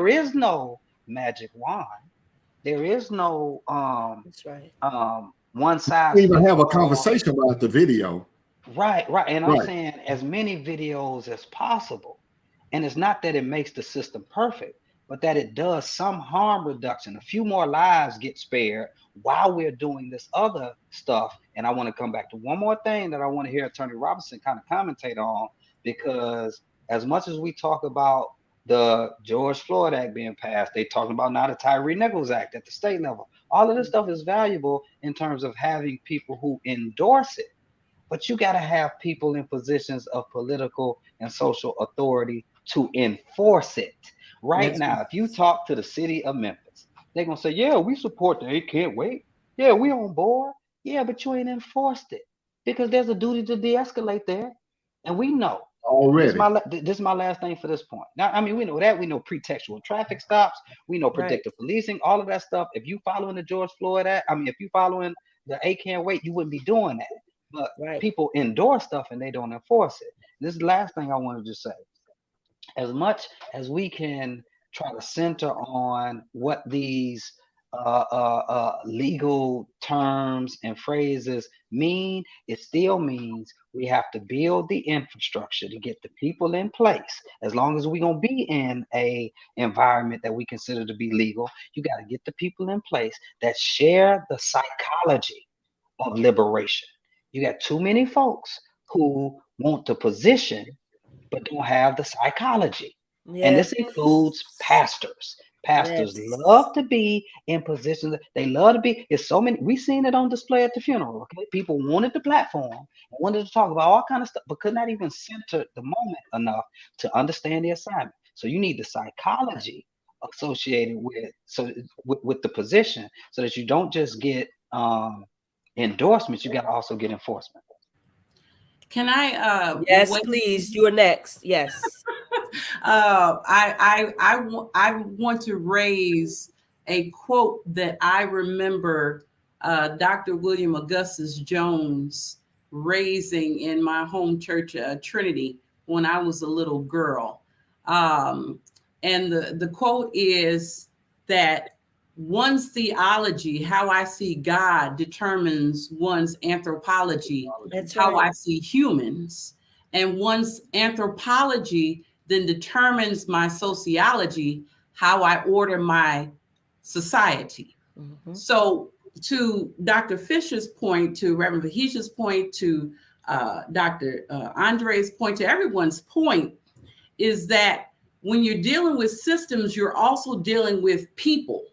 is no magic wand. There is no one size. We even have a conversation about the video. Right. And I'm saying as many videos as possible. And it's not that it makes the system perfect, but that it does some harm reduction. A few more lives get spared while we're doing this other stuff. And I want to come back to one more thing that I want to hear Attorney Robinson kind of commentate on, because as much as we talk about the George Floyd Act being passed, they talking about now the Tyree Nichols Act at the state level. All of this stuff is valuable in terms of having people who endorse it. But you got to have people in positions of political and social authority to enforce it. Right now, if you talk to the city of Memphis, they're going to say, yeah, we support the 8 Can't Wait. Yeah, we on board. Yeah, but you ain't enforced it because there's a duty to de-escalate there. And we know. Already. This is my last thing for this point. Now, I mean, we know that. We know pretextual traffic stops. We know predictive policing, all of that stuff. If you following the George Floyd Act, if you following the 8 Can't Wait, you wouldn't be doing that. But people endorse stuff and they don't enforce it. This is the last thing I wanted to say. As much as we can try to center on what these legal terms and phrases mean, it still means we have to build the infrastructure to get the people in place. As long as we're going to be in a environment that we consider to be legal, you got to get the people in place that share the psychology of liberation. You got too many folks who want the position but don't have the psychology. And this includes pastors. Pastors love to be in positions. They love to be. It's so many. We've seen it on display at the funeral. Okay, people wanted the platform, wanted to talk about all kind of stuff, but could not even center the moment enough to understand the assignment. So you need the psychology associated with the position, so that you don't just get endorsements. You got to also get enforcement. Can I? Yes, please. You are next. Yes. I want to raise a quote that I remember Dr. William Augustus Jones raising in my home church, Trinity, when I was a little girl. And the quote is that one's theology, how I see God, determines one's anthropology. That's how I see humans. And one's anthropology then determines my sociology, how I order my society. Mm-hmm. So to Dr. Fisher's point, to Reverend Vahisha's point, to Dr. Andre's point, to everyone's point, is that when you're dealing with systems, you're also dealing with people.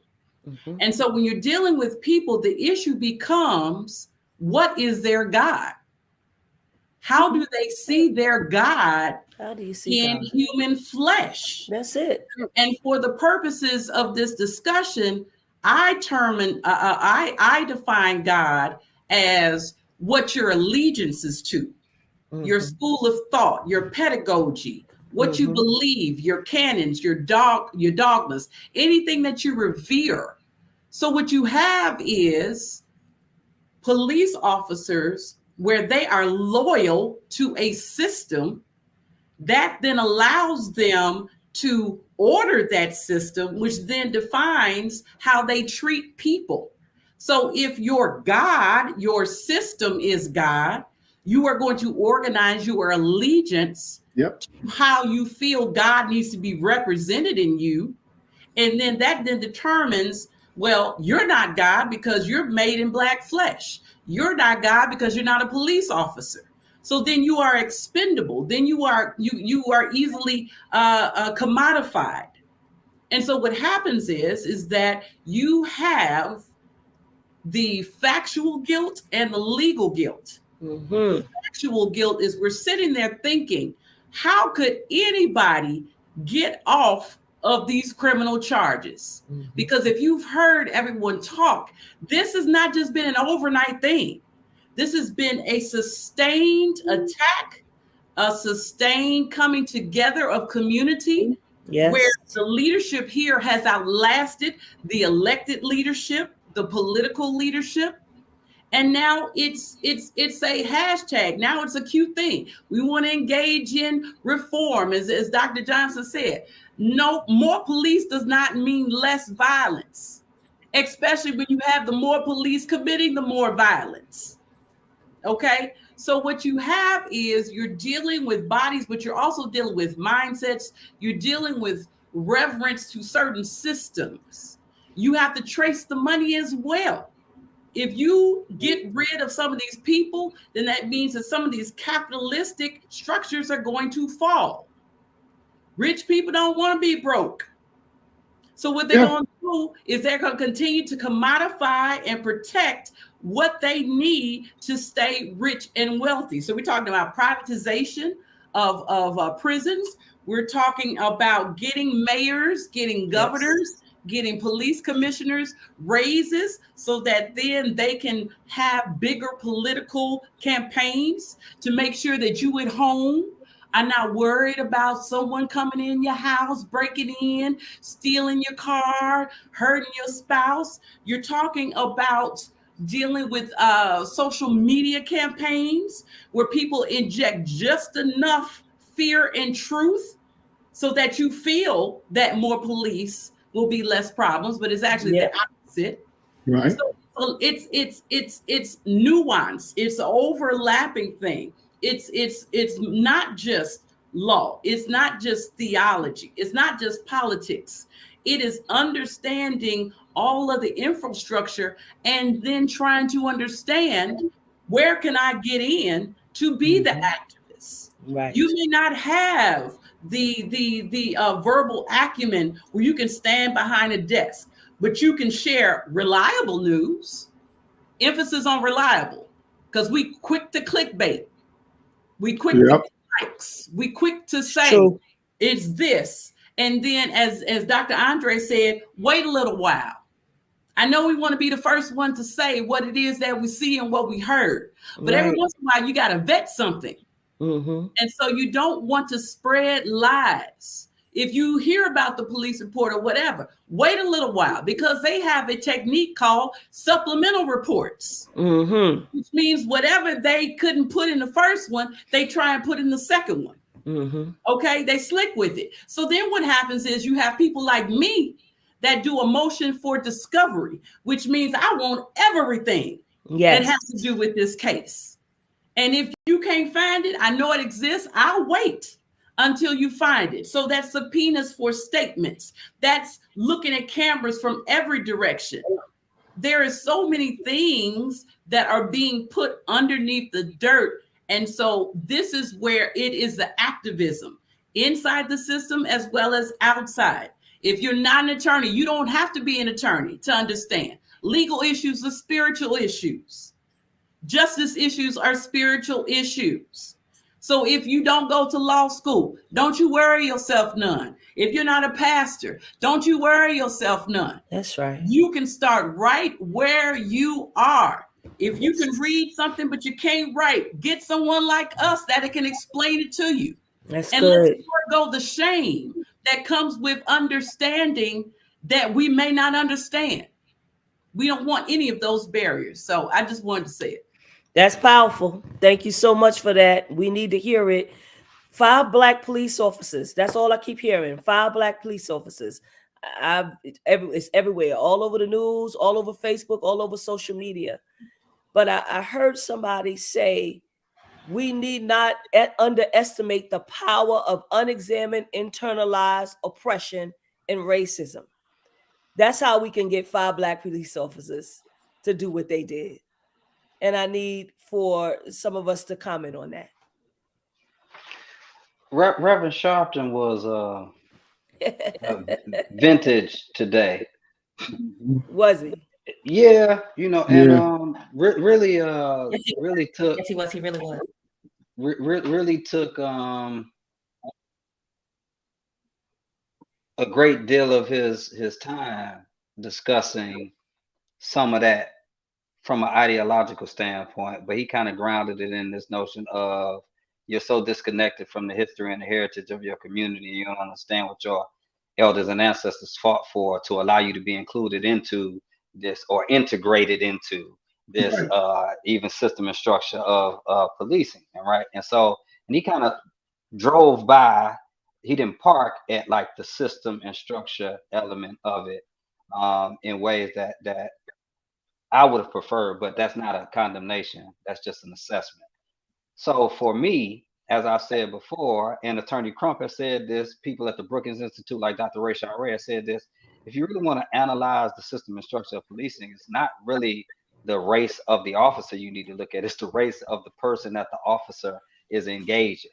Mm-hmm. And so when you're dealing with people, the issue becomes, what is their God? How do they see their God in human flesh? That's it. And for the purposes of this discussion, I define God as what your allegiance is to, your school of thought, your pedagogy, what you believe, your canons, your dogmas, anything that you revere. So what you have is police officers where they are loyal to a system that then allows them to order that system, which then defines how they treat people. So if your God, your system is God, you are going to organize your allegiance to how you feel God needs to be represented in you. And then that then determines, well, you're not God because you're made in black flesh. You're not God because you're not a police officer. So then you are expendable. Then you are easily commodified. And so what happens is that you have the factual guilt and the legal guilt. Mm-hmm. The factual guilt is we're sitting there thinking, how could anybody get off of these criminal charges. Because if you've heard everyone talk, this has not just been an overnight thing. This has been a sustained attack, a sustained coming together of community, where the leadership here has outlasted the elected leadership, the political leadership. And now it's a hashtag. Now it's a cute thing. We want to engage in reform, as Dr. Johnson said. No, more police does not mean less violence, especially when you have the more police committing the more violence. Okay, so what you have is you're dealing with bodies, but you're also dealing with mindsets. You're dealing with reverence to certain systems. You have to trace the money as well. If you get rid of some of these people, then that means that some of these capitalistic structures are going to fall. Rich people don't want to be broke. So what they're going to do is they're going to continue to commodify and protect what they need to stay rich and wealthy. So we're talking about privatization of prisons. We're talking about getting mayors, getting governors, getting police commissioners raises so that then they can have bigger political campaigns to make sure that you at home are not worried about someone coming in your house, breaking in, stealing your car, hurting your spouse. You're talking about dealing with social media campaigns where people inject just enough fear and truth so that you feel that more police will be less problems, but it's actually the opposite. Right. So it's nuance. It's an overlapping thing. It's not just law. It's not just theology. It's not just politics. It is understanding all of the infrastructure and then trying to understand where can I get in to be the activist. Right. You may not have the verbal acumen where you can stand behind a desk, but you can share reliable news. Emphasis on reliable, because we quick to clickbait. We quick to get likes. We quick to say it's this. And then as Dr. Andre said, wait a little while. I know we want to be the first one to say what it is that we see and what we heard, but every once in a while you got to vet something. And so you don't want to spread lies. If you hear about the police report or whatever, wait a little while, because they have a technique called supplemental reports, which means whatever they couldn't put in the first one, they try and put in the second one. Okay, they slick with it. So then what happens is you have people like me that do a motion for discovery, which means I want everything that has to do with this case. And if you can't find it, I know it exists, I'll wait until you find it. So that's subpoenas for statements. That's looking at cameras from every direction. There is so many things that are being put underneath the dirt. And so this is where it is the activism inside the system as well as outside. If you're not an attorney, you don't have to be an attorney to understand. Legal issues are spiritual issues. Justice issues are spiritual issues. So if you don't go to law school, don't you worry yourself none. If you're not a pastor, don't you worry yourself none. That's right. You can start right where you are. If you can read something, but you can't write, get someone like us that can explain it to you. That's and good. Let's forego the shame that comes with understanding that we may not understand. We don't want any of those barriers. So I just wanted to say it. That's powerful. Thank you so much for that. We need to hear it. 5 Black police officers. That's all I keep hearing. 5 Black police officers. It's everywhere, all over the news, all over Facebook, all over social media. But I heard somebody say we need not underestimate the power of unexamined, internalized oppression and racism. That's how we can get 5 Black police officers to do what they did. And I need for some of us to comment on that. Reverend Sharpton was vintage today. Was he? Yeah, you know, and really took. Yes, he was. He really was. Really took a a great deal of his time discussing some of that from an ideological standpoint, but he kind of grounded it in this notion of you're so disconnected from the history and the heritage of your community, you don't understand what your elders and ancestors fought for to allow you to be included into this or integrated into this even system and structure of policing, right? And so, and he kind of drove by. He didn't park at like the system and structure element of it in ways that I would have preferred, but that's not a condemnation. That's just an assessment. So for me, as I've said before, and Attorney Crump has said this, people at the Brookings Institute, like Dr. Ray Shire, said this, if you really want to analyze the system and structure of policing, it's not really the race of the officer you need to look at, it's the race of the person that the officer is engaging.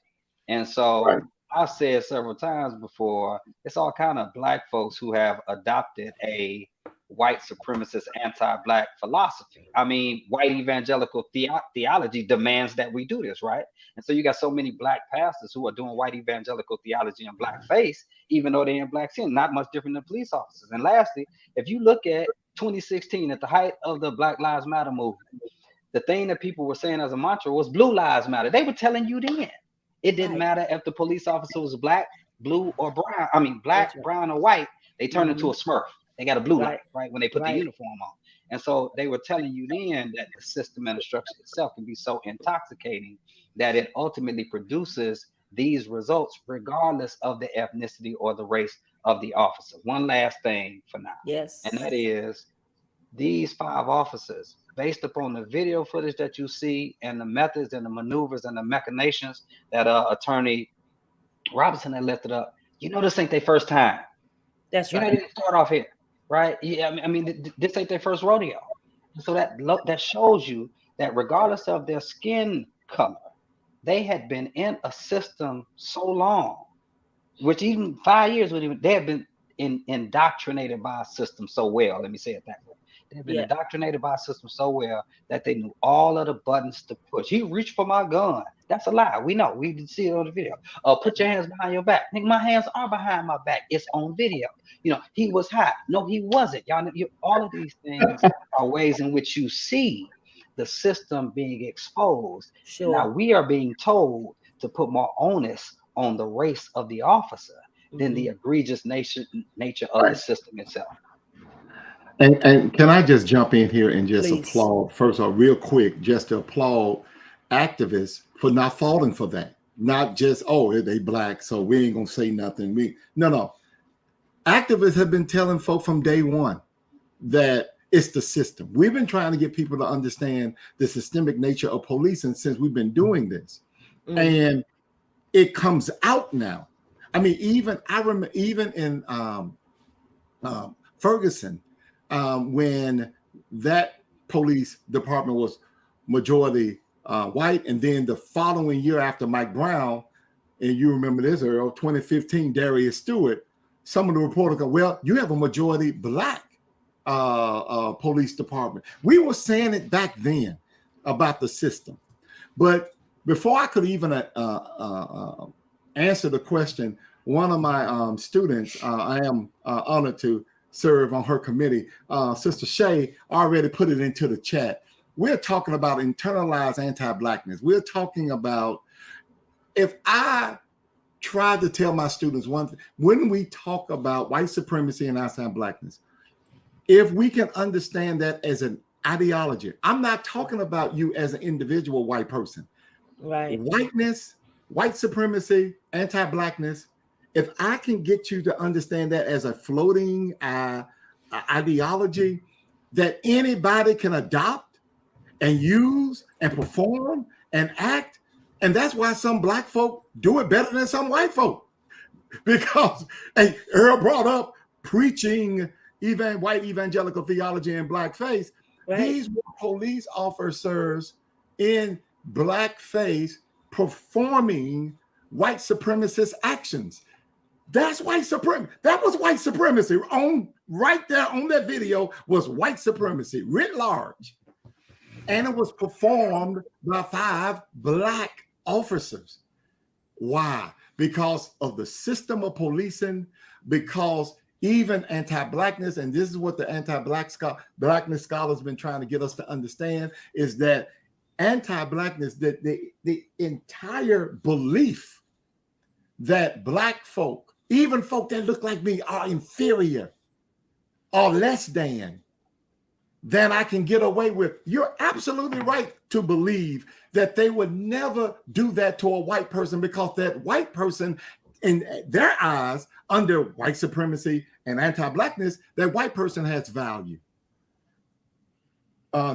And so I've said several times before, it's all kind of Black folks who have adopted a white supremacist anti-Black philosophy. I mean, white evangelical theology demands that we do this, right? And so you got so many Black pastors who are doing white evangelical theology in blackface, even though they're in black sin, not much different than police officers. And lastly, if you look at 2016, at the height of the Black Lives Matter movement, the thing that people were saying as a mantra was Blue Lives Matter. They were telling you then. It didn't matter if the police officer was Black, blue, or brown. I mean, Black, brown, or white. They turned into a Smurf. They got a blue light, right, when they put the uniform on. And so they were telling you then that the system and the structure itself can be so intoxicating that it ultimately produces these results regardless of the ethnicity or the race of the officer. One last thing for now. Yes. And that is these 5 officers, based upon the video footage that you see and the methods and the maneuvers and the machinations that Attorney Robinson had lifted up, you know, this ain't their first time. That's right. You know, they didn't start off here. Right? Yeah, I mean, this ain't their first rodeo. So that shows you that regardless of their skin color, they had been in a system so long, which even 5 years, they have been indoctrinated by a system so well. Let me say it that way. They've been indoctrinated by a system so well that they knew all of the buttons to push. He reached for my gun. That's a lie. We know. We did see it on the video. Put your hands behind your back. Nigga, my hands are behind my back. It's on video. You know, he was high. No, he wasn't. Y'all know, all of these things are ways in which you see the system being exposed. Sure. Now we are being told to put more onus on the race of the officer than the egregious nature of the system itself. And can I just jump in here and just applaud, first of all, real quick, just to applaud activists for not falling for that. Not just, oh, they Black, so we ain't gonna say nothing. No. Activists have been telling folk from day one that it's the system. We've been trying to get people to understand the systemic nature of policing since we've been doing this. And it comes out now. I mean, I remember even in Ferguson, when that police department was majority white, and then the following year after Mike Brown, and you remember this, Earle, 2015, Darius Stewart, some of the reporters go, well, you have a majority Black police department. We were saying it back then about the system. But before I could even answer the question, one of my students, I am honored to serve on her committee, Sister Shay already put it into the chat. We're talking about internalized anti-Blackness. We're talking about, if I try to tell my students one thing, when we talk about white supremacy and anti-Blackness, if we can understand that as an ideology, I'm not talking about you as an individual white person. Right. Whiteness, white supremacy, anti-Blackness, if I can get you to understand that as a floating ideology that anybody can adopt and use and perform and act, and that's why some Black folk do it better than some white folk. Because Earle brought up preaching white evangelical theology in blackface. Right. These were police officers in blackface performing white supremacist actions. That's white supremacy. That was white supremacy. Right there on that video was white supremacy writ large. And it was performed by 5 Black officers. Why? Because of the system of policing, because even anti-blackness, and this is what the anti-blackness scholars been trying to get us to understand, is that anti-blackness, that the entire belief that Black folk, even folk that look like me, are inferior or less than I can get away with. You're absolutely right to believe that they would never do that to a white person, because that white person, in their eyes, under white supremacy and anti-blackness, that white person has value.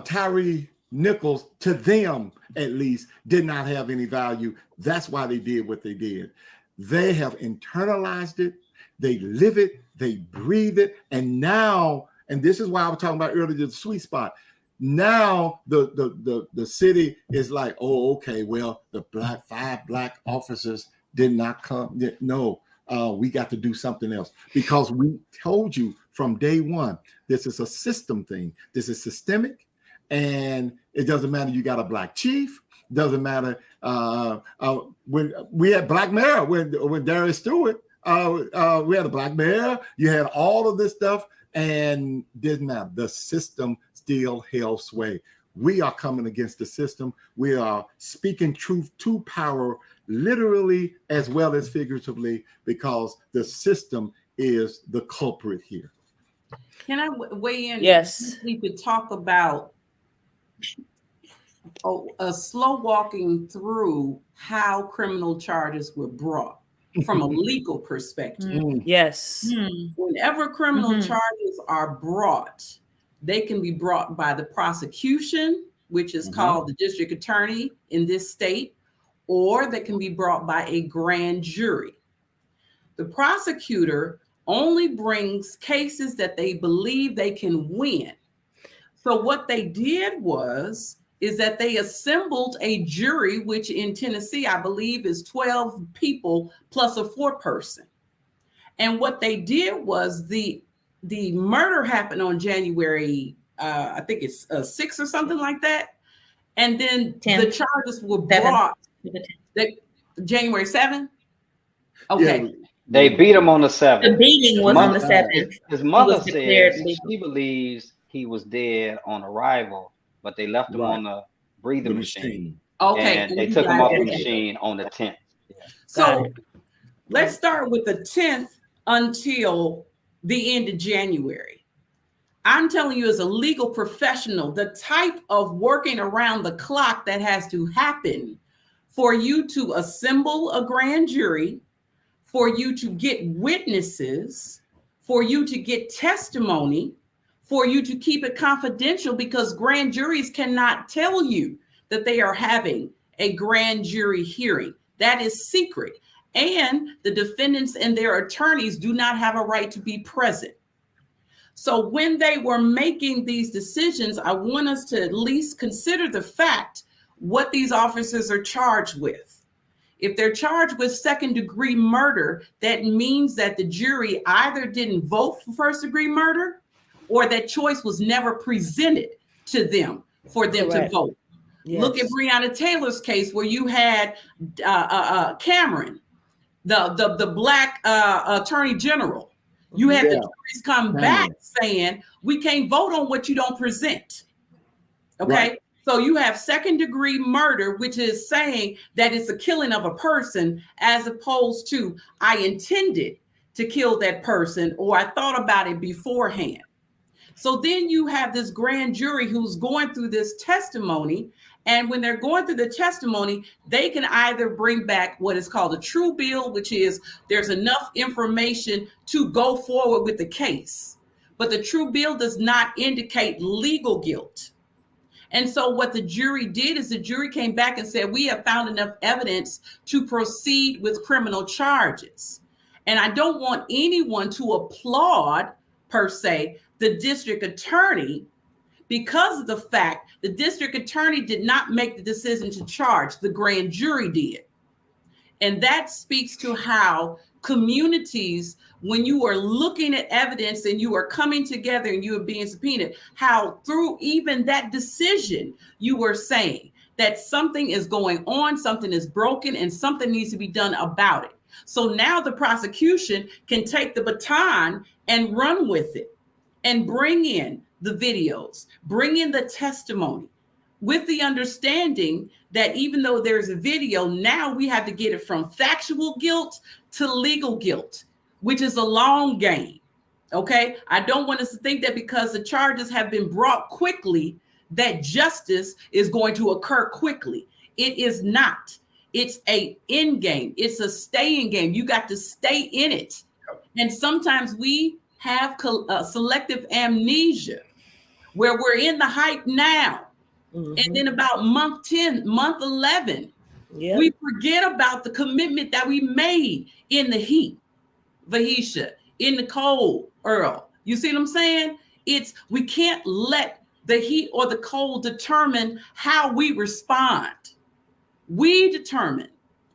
Tyree Nichols, to them at least, did not have any value. That's why they did what they did. They have internalized it, they live it, they breathe it, and now, and this is why I was talking about earlier, the sweet spot. Now the city is like, oh, okay, well, the 5 Black officers did not come. No, we got to do something else, because we told you from day one, this is a system thing. This is systemic, and it doesn't matter. You got a Black chief. Doesn't matter. When we had Black mayor, when Darius Stewart, we had a Black mayor. You had all of this stuff, and didn't matter. The system still held sway. We are coming against the system. We are speaking truth to power, literally as well as figuratively, because the system is the culprit here. Can I weigh in? Yes. We could talk about a slow walking through how criminal charges were brought from a legal perspective. Yes. Whenever criminal charges are brought, they can be brought by the prosecution, which is called the district attorney in this state, or they can be brought by a grand jury. The prosecutor only brings cases that they believe they can win. So what they did is that they assembled a jury, which in Tennessee, I believe, is 12 people plus a 4-person. And what they did was the murder happened on January, I think it's 6 or something like that. And then 10. The charges were brought January 7th. Okay. Yeah. They beat him on the 7th. The beating was on the 7th. His mother says she believes he was dead on arrival, but they left him on the breathing machine. Okay. And they took him off the machine on the 10th. Yeah. So let's start with the 10th until the end of January. I'm telling you, as a legal professional, the type of working around the clock that has to happen for you to assemble a grand jury, for you to get witnesses, for you to get testimony, for you to keep it confidential, because grand juries cannot tell you that they are having a grand jury hearing. That is secret. And the defendants and their attorneys do not have a right to be present. So when they were making these decisions, I want us to at least consider the fact what these officers are charged with. If they're charged with second-degree murder, that means that the jury either didn't vote for first-degree murder, or that choice was never presented to them for them to vote. Yes. Look at Breonna Taylor's case, where you had Cameron, the Black attorney general. You had the juries come back saying, we can't vote on what you don't present. Okay. Right. So you have second degree murder, which is saying that it's a killing of a person, as opposed to I intended to kill that person, or I thought about it beforehand. So then you have this grand jury who's going through this testimony. And when they're going through the testimony, they can either bring back what is called a true bill, which is there's enough information to go forward with the case. But the true bill does not indicate legal guilt. And so what the jury did is the jury came back and said, we have found enough evidence to proceed with criminal charges. And I don't want anyone to applaud, per se, the district attorney, because of the fact the district attorney did not make the decision to charge, the grand jury did. And that speaks to how communities, when you are looking at evidence and you are coming together and you are being subpoenaed, how through even that decision, you were saying that something is going on, something is broken, and something needs to be done about it. So now the prosecution can take the baton and run with it and bring in the videos, bring in the testimony, with the understanding that even though there's a video, now we have to get it from factual guilt to legal guilt, which is a long game. Okay. I don't want us to think that because the charges have been brought quickly, that justice is going to occur quickly. It is not. It's a end game. It's a staying game. You got to stay in it. And sometimes we have selective amnesia where we're in the hype now. Mm-hmm. And then about month 10, month 11, we forget about the commitment that we made in the heat, Vahisha, in the cold, Earle. You see what I'm saying? We can't let the heat or the cold determine how we respond. We determine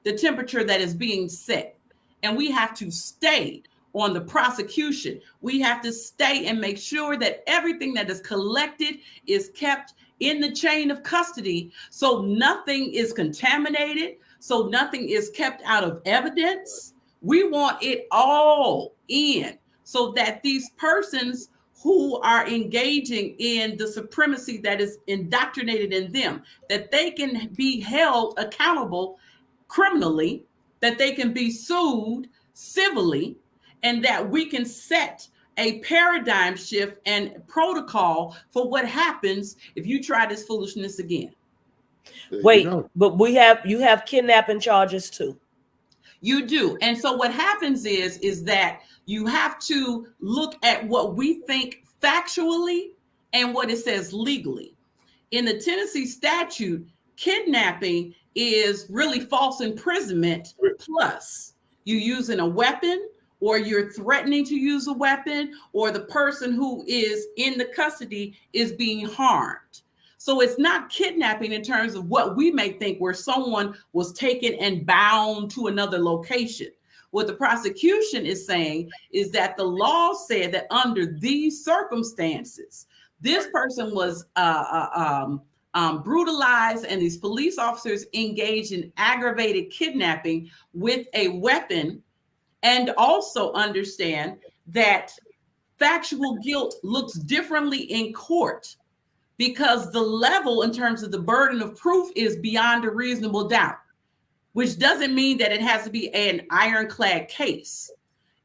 the temperature that is being set, and we have to stay on the prosecution. We have to stay and make sure that everything that is collected is kept in the chain of custody, so nothing is contaminated, so nothing is kept out of evidence. We want it all in so that these persons who are engaging in the supremacy that is indoctrinated in them, that they can be held accountable criminally, that they can be sued civilly, and that we can set a paradigm shift and protocol for what happens if you try this foolishness again. Wait, but you have kidnapping charges too. You do. And so what happens is that you have to look at what we think factually and what it says legally. In the Tennessee statute, kidnapping is really false imprisonment plus you using a weapon, or you're threatening to use a weapon, or the person who is in the custody is being harmed. So it's not kidnapping in terms of what we may think, where someone was taken and bound to another location. What the prosecution is saying is that the law said that under these circumstances, this person was brutalized, and these police officers engaged in aggravated kidnapping with a weapon. And also understand that factual guilt looks differently in court because the level in terms of the burden of proof is beyond a reasonable doubt, which doesn't mean that it has to be an ironclad case.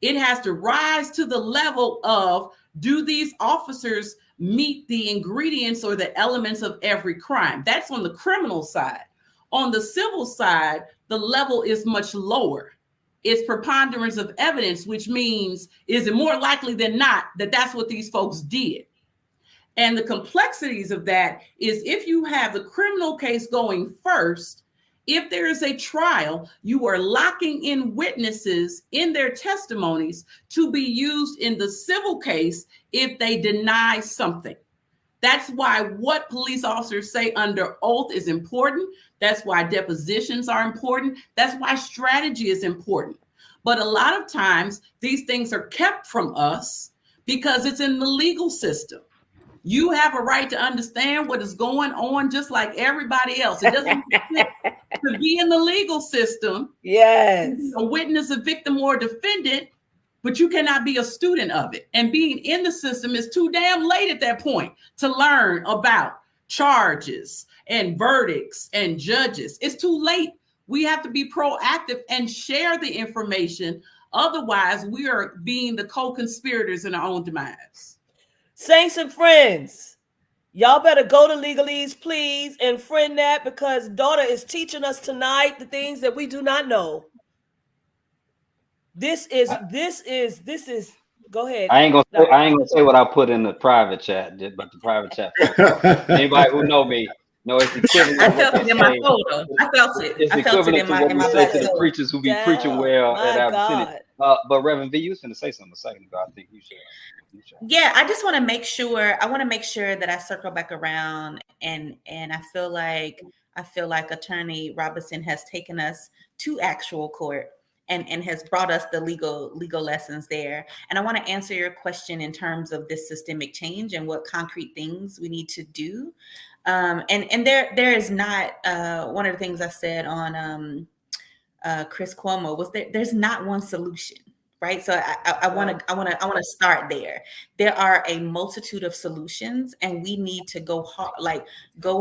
It has to rise to the level of, do these officers meet the ingredients or the elements of every crime? That's on the criminal side. On the civil side, the level is much lower. It's preponderance of evidence, which means, is it more likely than not that that's what these folks did? And the complexities of that is, if you have the criminal case going first, if there is a trial, you are locking in witnesses in their testimonies to be used in the civil case if they deny something. That's why what police officers say under oath is important. That's why depositions are important. That's why strategy is important. But a lot of times these things are kept from us because it's in the legal system. You have a right to understand what is going on just like everybody else. It doesn't make sense to be in the legal system. Yes. A witness, a victim, or a defendant, but you cannot be a student of it. And being in the system is too damn late at that point to learn about charges and verdicts and judges. It's too late. We have to be proactive and share the information. Otherwise, we are being the co-conspirators in our own demise. Saints and friends, y'all better go to Legalese, please, and friend that, because daughter is teaching us tonight the things that we do not know. This is go ahead. I ain't gonna say what I put in the private chat, but the private chat. Anybody who know me know it's equivalent. I felt it in my photo. I felt it. It's equivalent to what we say to the preachers who be preaching well at our Senate. But Reverend V, you was going to say something a second ago. I think you should. Yeah, I just want to make sure. I want to make sure that I circle back around, and I feel like Attorney Robinson has taken us to actual court and has brought us the legal lessons there. And I want to answer your question in terms of this systemic change and what concrete things we need to do. And there is not one of the things I said on Chris Cuomo was there's not one solution, right? So I want to start there. There are a multitude of solutions, and we need to go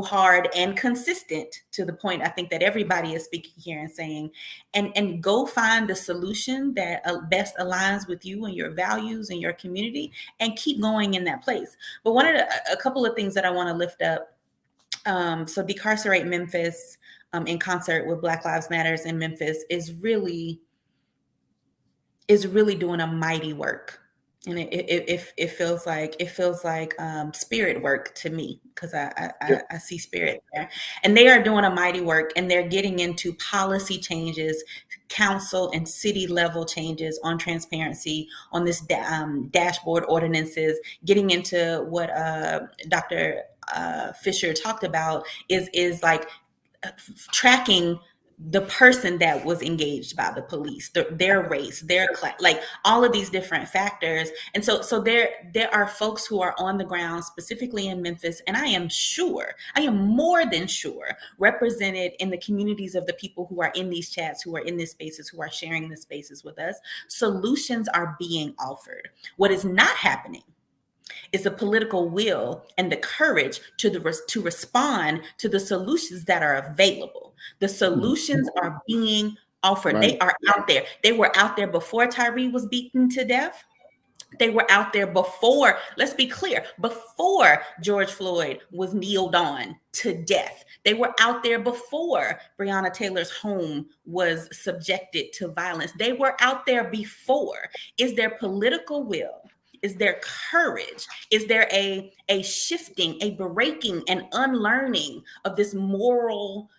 hard and consistent, to the point I think that everybody is speaking here and saying, and go find the solution that best aligns with you and your values and your community, and keep going in that place. But a couple of things that I want to lift up. So Decarcerate Memphis, in concert with Black Lives Matters in Memphis, is really doing a mighty work. And it feels like spirit work to me, because I see spirit there. And they are doing a mighty work, and they're getting into policy changes, council and city level changes on transparency, on this dashboard ordinances, getting into what Dr. Fisher talked about is like tracking the person that was engaged by the police, their race, their class, like all of these different factors. And so there are folks who are on the ground, specifically in Memphis, and I am more than sure, represented in the communities of the people who are in these chats, who are in these spaces, who are sharing the spaces with us. Solutions are being offered. What is not happening is the political will and the courage to respond to the solutions that are available. The solutions are being offered. Right. They are out there. They were out there before Tyree was beaten to death. They were out there before, let's be clear, before George Floyd was kneeled on to death. They were out there before Breonna Taylor's home was subjected to violence. They were out there before. Is there political will? Is there courage? Is there a shifting, a breaking, an unlearning of this moral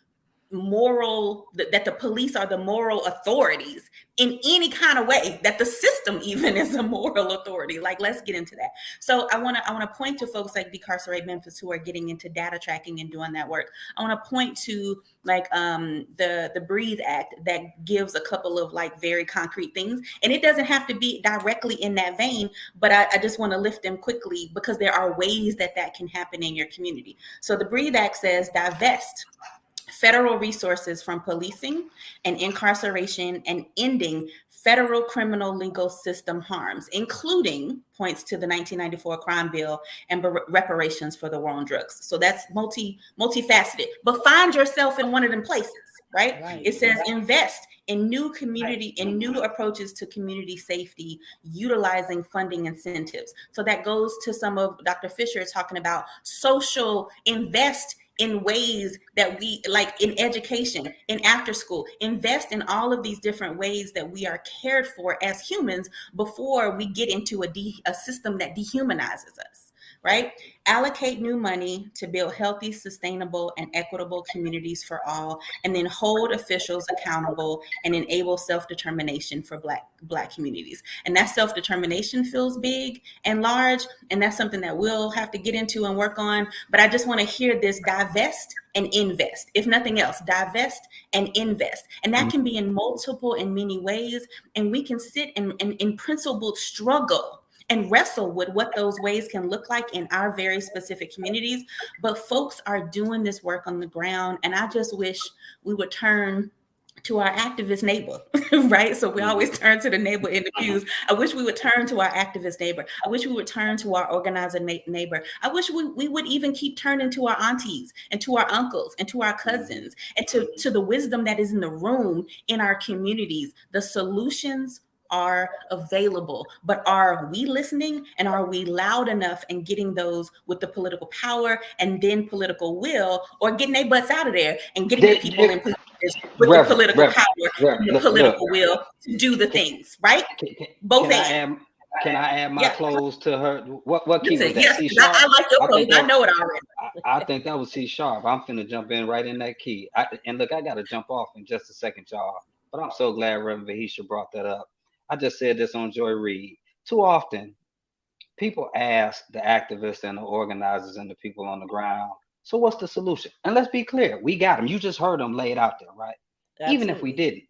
that the police are the moral authorities in any kind of way, that the system even is a moral authority? Like, let's get into that. So I want to point to folks like Decarcerate Memphis, who are getting into data tracking and doing that work. I want to point to like the Breathe Act, that gives a couple of like very concrete things, and it doesn't have to be directly in that vein, but I just want to lift them quickly, because there are ways that can happen in your community. So the Breathe Act says divest federal resources from policing and incarceration, and ending federal criminal legal system harms, including points to the 1994 crime bill and reparations for the war on drugs. So that's multifaceted, but find yourself in one of them places, right? It says invest in new community, in new approaches to community safety, utilizing funding incentives. So that goes to some of Dr. Fisher talking about social invest in ways that we, like in education, in after school, invest in all of these different ways that we are cared for as humans before we get into a system that dehumanizes us, right? Allocate new money to build healthy, sustainable, and equitable communities for all, and then hold officials accountable and enable self-determination for Black communities. And that self-determination feels big and large, and that's something that we'll have to get into and work on. But I just want to hear this: divest and invest. If nothing else, divest and invest. And that can be in many ways. And we can sit in principled struggle and wrestle with what those ways can look like in our very specific communities. But folks are doing this work on the ground, and I just wish we would turn to our activist neighbor, right? So we always turn to the neighbor in the pews. I wish we would turn to our activist neighbor. I wish we would turn to our organizer neighbor. I wish we would even keep turning to our aunties and to our uncles and to our cousins and to the wisdom that is in the room in our communities. The solutions are available, but are we listening, and are we loud enough and getting those with the political power and then political will, or getting their butts out of there and getting the people in positions with the political power and the political will to do the things, right? Both ends. Can I add my clothes to her? What key was that? Yes, C sharp? I like your clothes. I know it already. I think that was C sharp. I'm finna jump in right in that key. And look, I got to jump off in just a second, y'all. But I'm so glad Reverend Vahisha brought that up. I just said this on Joy Reid. Too often, people ask the activists and the organizers and the people on the ground, so what's the solution? And let's be clear, we got them. You just heard them laid out there, right? Absolutely. Even if we didn't,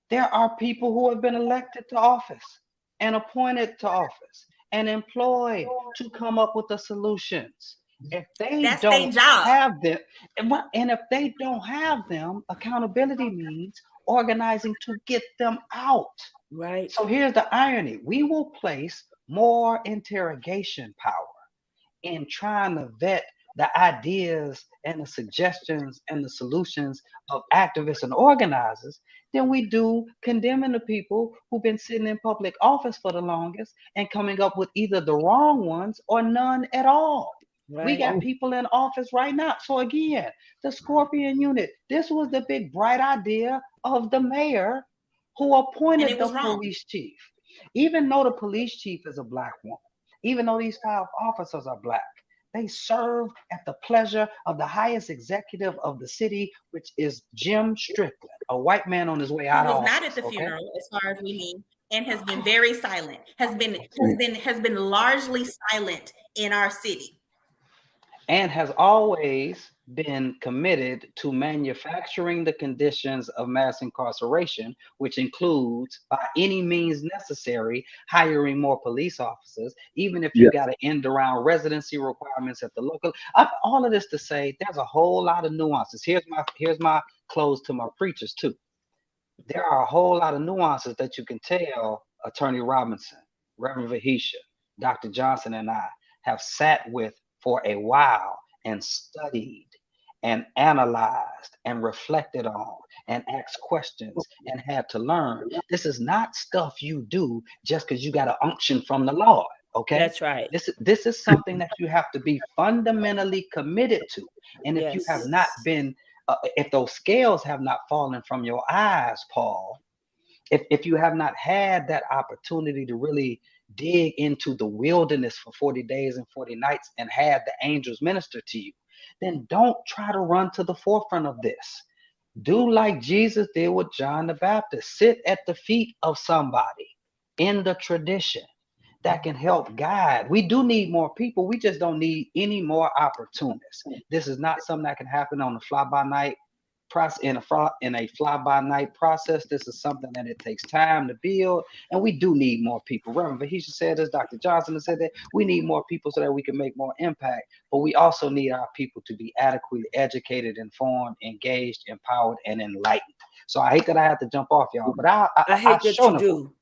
there are people who have been elected to office and appointed to office and employed to come up with the solutions. If they That's their don't job. have them, and if they don't have them, accountability means organizing to get them out. Right. So here's the irony. We will place more interrogation power in trying to vet the ideas and the suggestions and the solutions of activists and organizers than we do condemning the people who've been sitting in public office for the longest and coming up with either the wrong ones or none at all. Right. We got people in office right now. So again, the Scorpion Unit, this was the big bright idea of the mayor who appointed the police chief. Even though the police chief is a Black woman, even though these 5 officers are Black, they serve at the pleasure of the highest executive of the city, which is Jim Strickland, a white man on his way out of office. He was not at the funeral, as far as we know, and has been very silent. Has been largely silent in our city, and has always been committed to manufacturing the conditions of mass incarceration, which includes, by any means necessary, hiring more police officers, even if you got to end around residency requirements at the local. All of this to say, there's a whole lot of nuances. Here's my close to my preachers too. There are a whole lot of nuances that you can tell Attorney Robinson, Reverend Vahisha, Dr. Johnson, and I have sat with for a while and studied and analyzed and reflected on and asked questions and had to learn. This is not stuff you do just because you got an unction from the Lord, okay? That's right. This is something that you have to be fundamentally committed to. And if you have not been, if those scales have not fallen from your eyes, Paul, if you have not had that opportunity to really dig into the wilderness for 40 days and 40 nights and have the angels minister to you, then don't try to run to the forefront of this. Do like Jesus did with John the Baptist. Sit at the feet of somebody in the tradition that can help guide. We do need more people. We just don't need any more opportunists. This is not something that can happen on a fly-by-night process, in a fly-by-night process. This is something that it takes time to build, and we do need more people. Reverend Vahisha said this, Dr. Johnson said that we need more people so that we can make more impact, but we also need our people to be adequately educated, informed, engaged, empowered, and enlightened. So I hate that I have to jump off, y'all, but I hate that you do.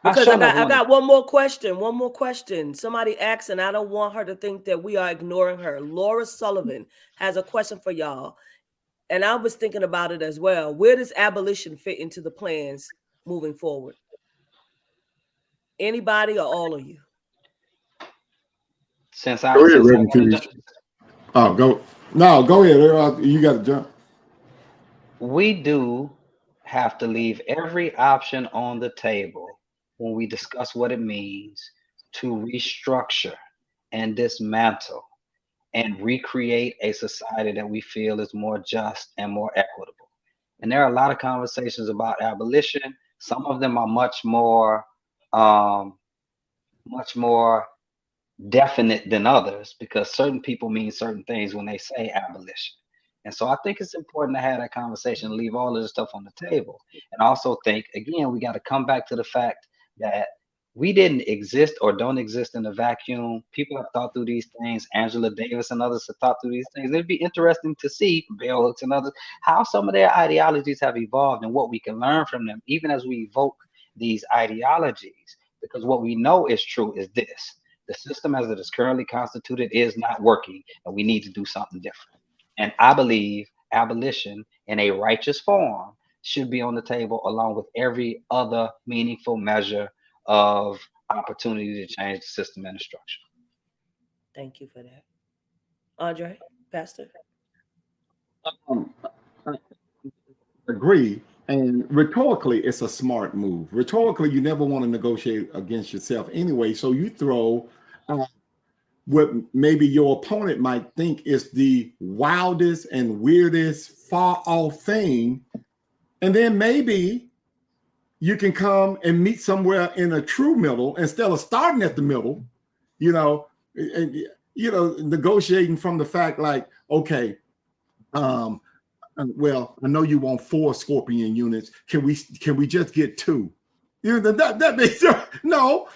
Because I got one more question. Somebody asked, and I don't want her to think that we are ignoring her. Laura Sullivan has a question for y'all. And I was thinking about it as well. Where does abolition fit into the plans moving forward? Anybody or all of you? Go ahead, Reverend. Go ahead. You got to jump. We do have to leave every option on the table when we discuss what it means to restructure and dismantle and recreate a society that we feel is more just and more equitable. And there are a lot of conversations about abolition. Some of them are much more definite than others, because certain people mean certain things when they say abolition. And so I think it's important to have that conversation, leave all of this stuff on the table. And also think, again, we got to come back to the fact that we didn't exist or don't exist in a vacuum. People have thought through these things. Angela Davis and others have thought through these things. It'd be interesting to see, Bell Hooks and others, how some of their ideologies have evolved and what we can learn from them, even as we evoke these ideologies. Because what we know is true is this: the system as it is currently constituted is not working, and we need to do something different. And I believe abolition in a righteous form should be on the table along with every other meaningful measure of opportunity to change the system and the structure. Thank you for that. Andre, Pastor? I agree. And rhetorically, it's a smart move. Rhetorically, you never want to negotiate against yourself anyway. So you throw what maybe your opponent might think is the wildest and weirdest far off thing. And then maybe you can come and meet somewhere in a true middle instead of starting at the middle, negotiating from the fact like, okay, well, I know you want 4 Scorpion units. Can we just get 2? That makes no,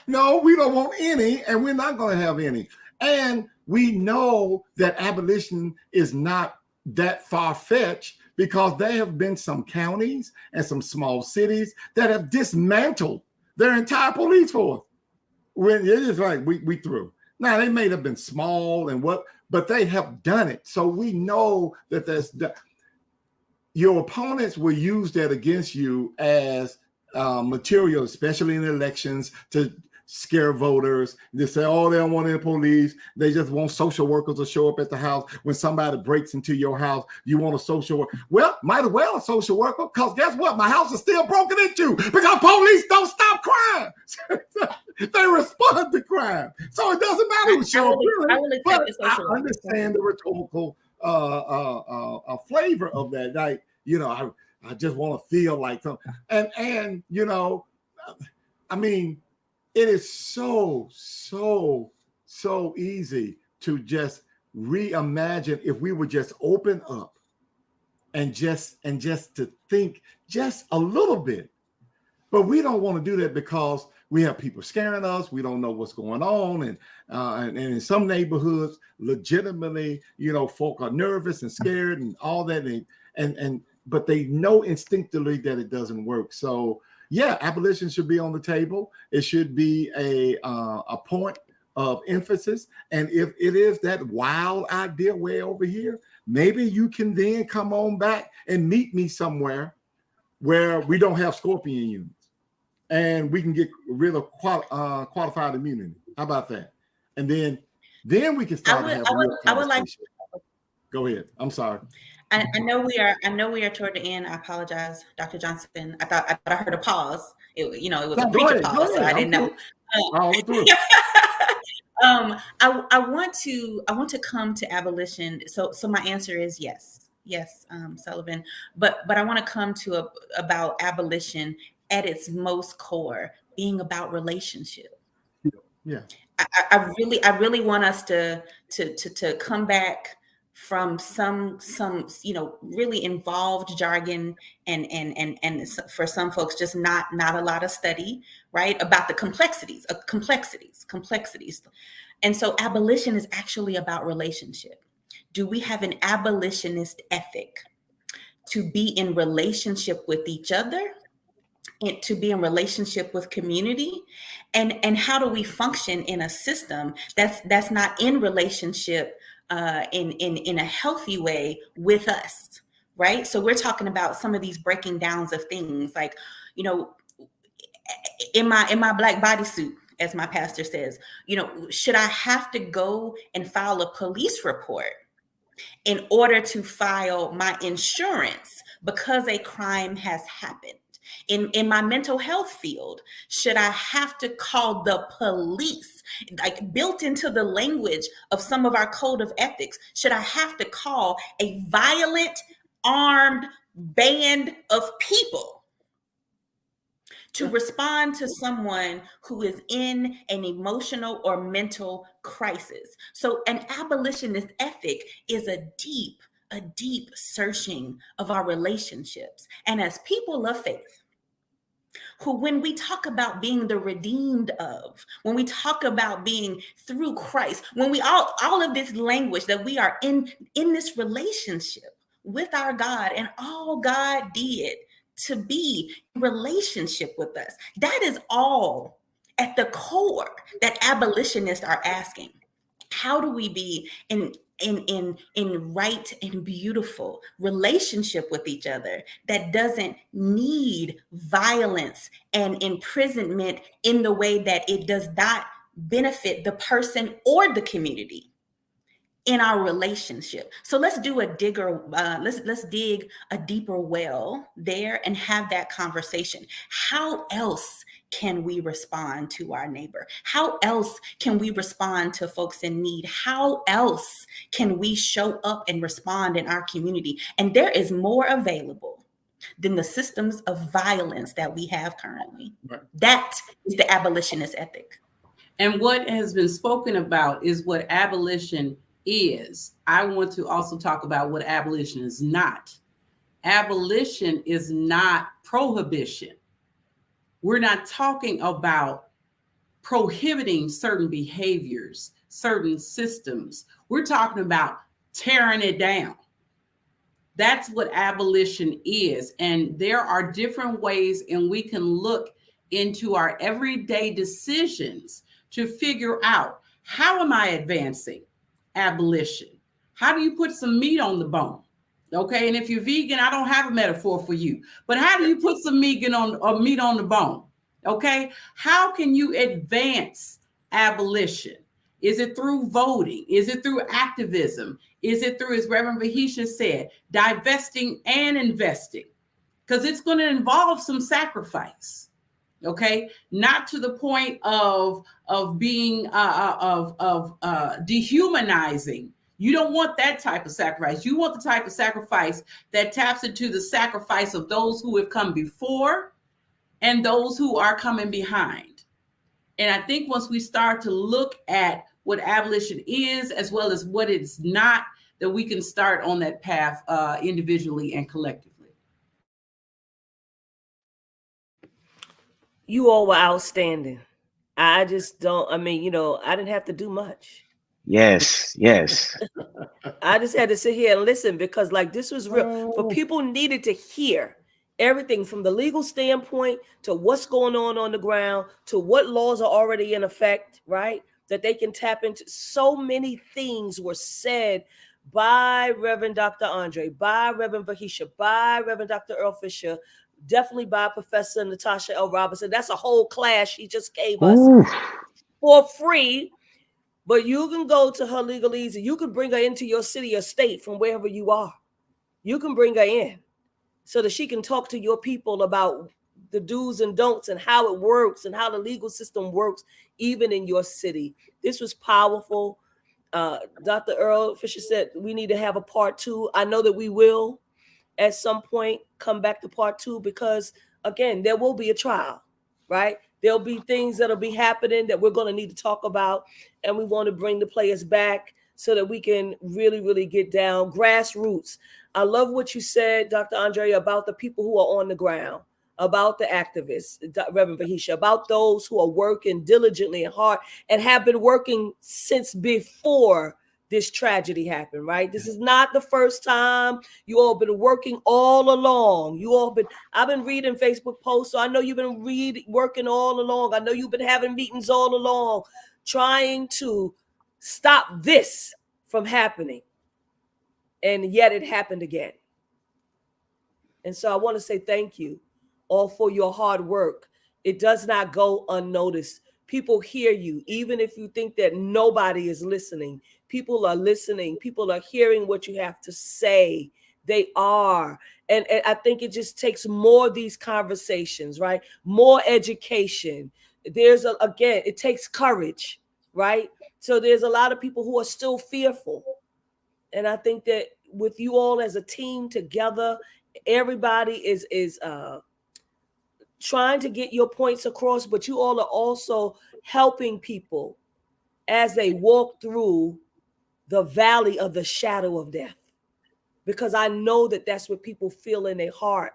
we don't want any, and we're not going to have any. And we know that abolition is not that far-fetched, because there have been some counties and some small cities that have dismantled their entire police force. When it is like we through. Now, they may have been small but they have done it. So we know that your opponents will use that against you as material, especially in elections, to scare voters. They say, oh, they don't want any police. They just want social workers to show up at the house. When somebody breaks into your house, you want a social worker. Well, might as well a social worker, because guess what? My house is still broken into because police don't stop crime. They respond to crime. So it doesn't matter who shows up. But I understand the rhetorical flavor of that. Like, I just want to feel like something. And I mean, it is so easy to just reimagine if we would just open up and just to think just a little bit. But we don't want to do that because we have people scaring us. We don't know what's going on. And in some neighborhoods, legitimately, folk are nervous and scared and all that. But they know instinctively that it doesn't work. So yeah, abolition should be on the table. It should be a point of emphasis. And if it is that wild idea way over here, maybe you can then come on back and meet me somewhere where we don't have scorpion units, and we can get rid of qualified immunity. How about that? And then we can start having real conversation. Go ahead. I'm sorry. I know we are toward the end. I apologize, Dr. Johnson. I thought I heard a pause. It was a preacher pause, so I didn't know. I want to come to abolition. So my answer is yes, Sullivan. But I want to come to about abolition at its most core, being about relationship. Yeah. I really want us to come back from some really involved jargon and for some folks just not a lot of study, right, about the complexities. And so abolition is actually about relationship. Do we have an abolitionist ethic to be in relationship with each other and to be in relationship with community? And how do we function in a system that's not in relationship in a healthy way with us, right? So we're talking about some of these breaking downs of things like, in my black bodysuit, as my pastor says, should I have to go and file a police report in order to file my insurance because a crime has happened? In my mental health field, should I have to call the police? Like, built into the language of some of our code of ethics, should I have to call a violent, armed band of people to respond to someone who is in an emotional or mental crisis? So an abolitionist ethic is a deep searching of our relationships. And as people of faith, who, when we talk about being the redeemed of, when we talk about being through Christ, when we all of this language that we are in this relationship with our God, and all God did to be in relationship with us, that is all at the core that abolitionists are asking. How do we be in right and beautiful relationship with each other that doesn't need violence and imprisonment in the way that it does not benefit the person or the community in our relationship? So let's do let's dig a deeper well there and have that conversation. How else can we respond to our neighbor? How else can we respond to folks in need? How else can we show up and respond in our community? And there is more available than the systems of violence that we have currently. Right. That is the abolitionist ethic. And what has been spoken about is what abolition is. I want to also talk about what abolition is not. Abolition is not prohibition. We're not talking about prohibiting certain behaviors, certain systems. We're talking about tearing it down. That's what abolition is. And there are different ways, and we can look into our everyday decisions to figure out, how am I advancing abolition? How do you put some meat on the bone? Okay, and if you're vegan, I don't have a metaphor for you, but how do you put some meat on the bone? Okay, how can you advance abolition? Is it through voting? Is it through activism? Is it through, as Reverend Vahisha said, divesting and investing? Because it's going to involve some sacrifice. Okay, not to the point of being dehumanizing. You don't want that type of sacrifice. You want the type of sacrifice that taps into the sacrifice of those who have come before and those who are coming behind. And I think once we start to look at what abolition is, as well as what it's not, that we can start on that path individually and collectively. You all were outstanding. I just don't, I mean, I didn't have to do much. Yes, yes. I just had to sit here and listen, because this was real. For people needed to hear everything from the legal standpoint to what's going on the ground to what laws are already in effect, right? That they can tap into. So many things were said by Reverend Dr. Andre, by Reverend Vahisha, by Reverend Dr. Earle Fisher, definitely by Professor Natasha L. Robinson. That's a whole class she just gave us for free. But you can go to her legalese and you can bring her into your city or state from wherever you are. You can bring her in so that she can talk to your people about the do's and don'ts and how it works and how the legal system works, even in your city. This was powerful. Dr. Earle Fisher said we need to have a part 2. I know that we will at some point come back to part 2, because again, there will be a trial, right? There'll be things that'll be happening that we're going to need to talk about, and we want to bring the players back so that we can really, really get down grassroots. I love what you said, Dr. Andre, about the people who are on the ground, about the activists, Reverend Vahisha, about those who are working diligently and hard and have been working since before this tragedy happened, right? This is not the first time. You all been working all along. I've been reading Facebook posts, so I know you've been working all along. I know you've been having meetings all along, trying to stop this from happening. And yet it happened again. And so I want to say thank you all for your hard work. It does not go unnoticed. People hear you, even if you think that nobody is listening. People are listening. People are hearing what you have to say. They are. And I think it just takes more of these conversations, right? More education. Again, it takes courage, right? So there's a lot of people who are still fearful. And I think that with you all as a team together, everybody is trying to get your points across, but you all are also helping people as they walk through the valley of the shadow of death. Because I know that that's what people feel in their heart.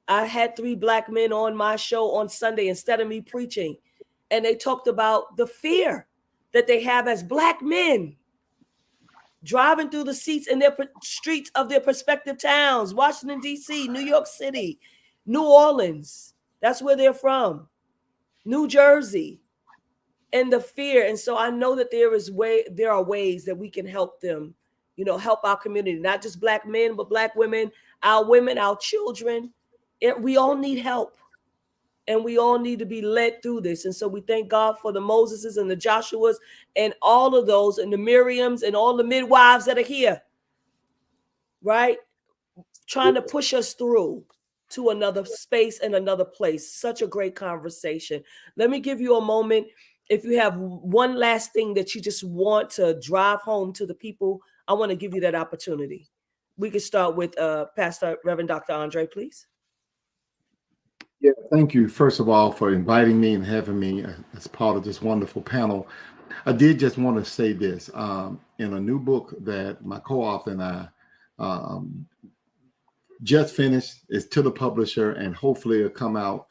I had 3 Black men on my show on Sunday instead of me preaching, and they talked about the fear that they have as Black men driving through the streets of their prospective towns, Washington, D.C., New York City, New Orleans. That's where they're from. New Jersey. And the fear. And so I know that there are ways that we can help them, help our community, not just Black men, but Black women, our children. We all need help. And we all need to be led through this. And so we thank God for the Moseses and the Joshuas and all of those, and the Miriams and all the midwives that are here, right? Trying to push us through to another space and another place. Such a great conversation. Let me give you a moment. If you have one last thing that you just want to drive home to the people, I want to give you that opportunity. We could start with Pastor Reverend Dr. Andre, please. Yeah, thank you, first of all, for inviting me and having me as part of this wonderful panel. I did just want to say this. In a new book that my co-author and I just finished, it's to the publisher, and hopefully it'll come out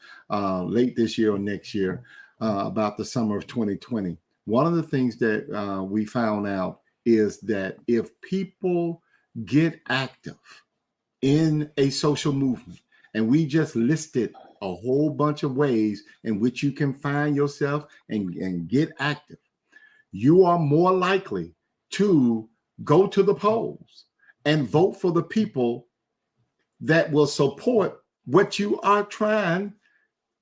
late this year or next year, about the summer of 2021. one of the things that we found out is that if people get active in a social movement, and we just listed a whole bunch of ways in which you can find yourself and get active, you are more likely to go to the polls and vote for the people that will support what you are trying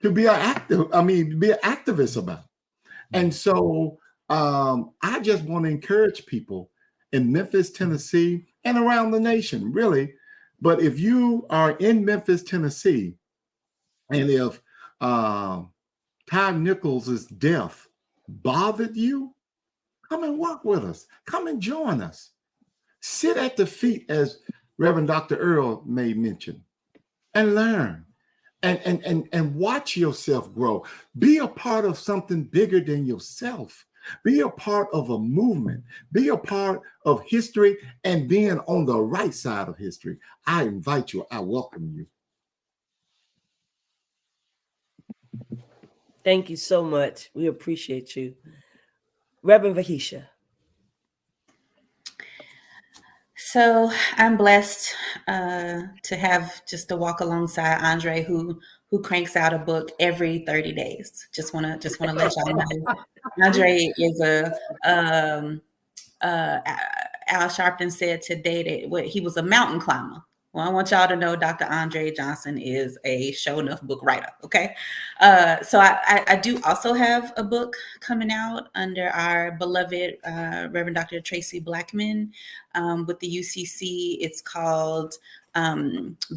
to be be an activist about. And so I just want to encourage people in Memphis, Tennessee, and around the nation, really. But if you are in Memphis, Tennessee, and if Ty Nichols' death bothered you, come and work with us. Come and join us. Sit at the feet, as Reverend Dr. Earle made mention, and learn. And watch yourself grow. Be a part of something bigger than yourself. Be a part of a movement. Be a part of history and being on the right side of history. I invite you. I welcome you. Thank you so much. We appreciate you. Reverend Vahisha. So I'm blessed to have just to walk alongside Andre, who cranks out a book every 30 days. Just wanna let y'all know. Andre is Al Sharpton said today that he was a mountain climber. Well, I want y'all to know Dr. Andre Johnson is a show enough book writer. Okay. So I do also have a book coming out under our beloved Reverend Dr. Tracy Blackman with the UCC. It's called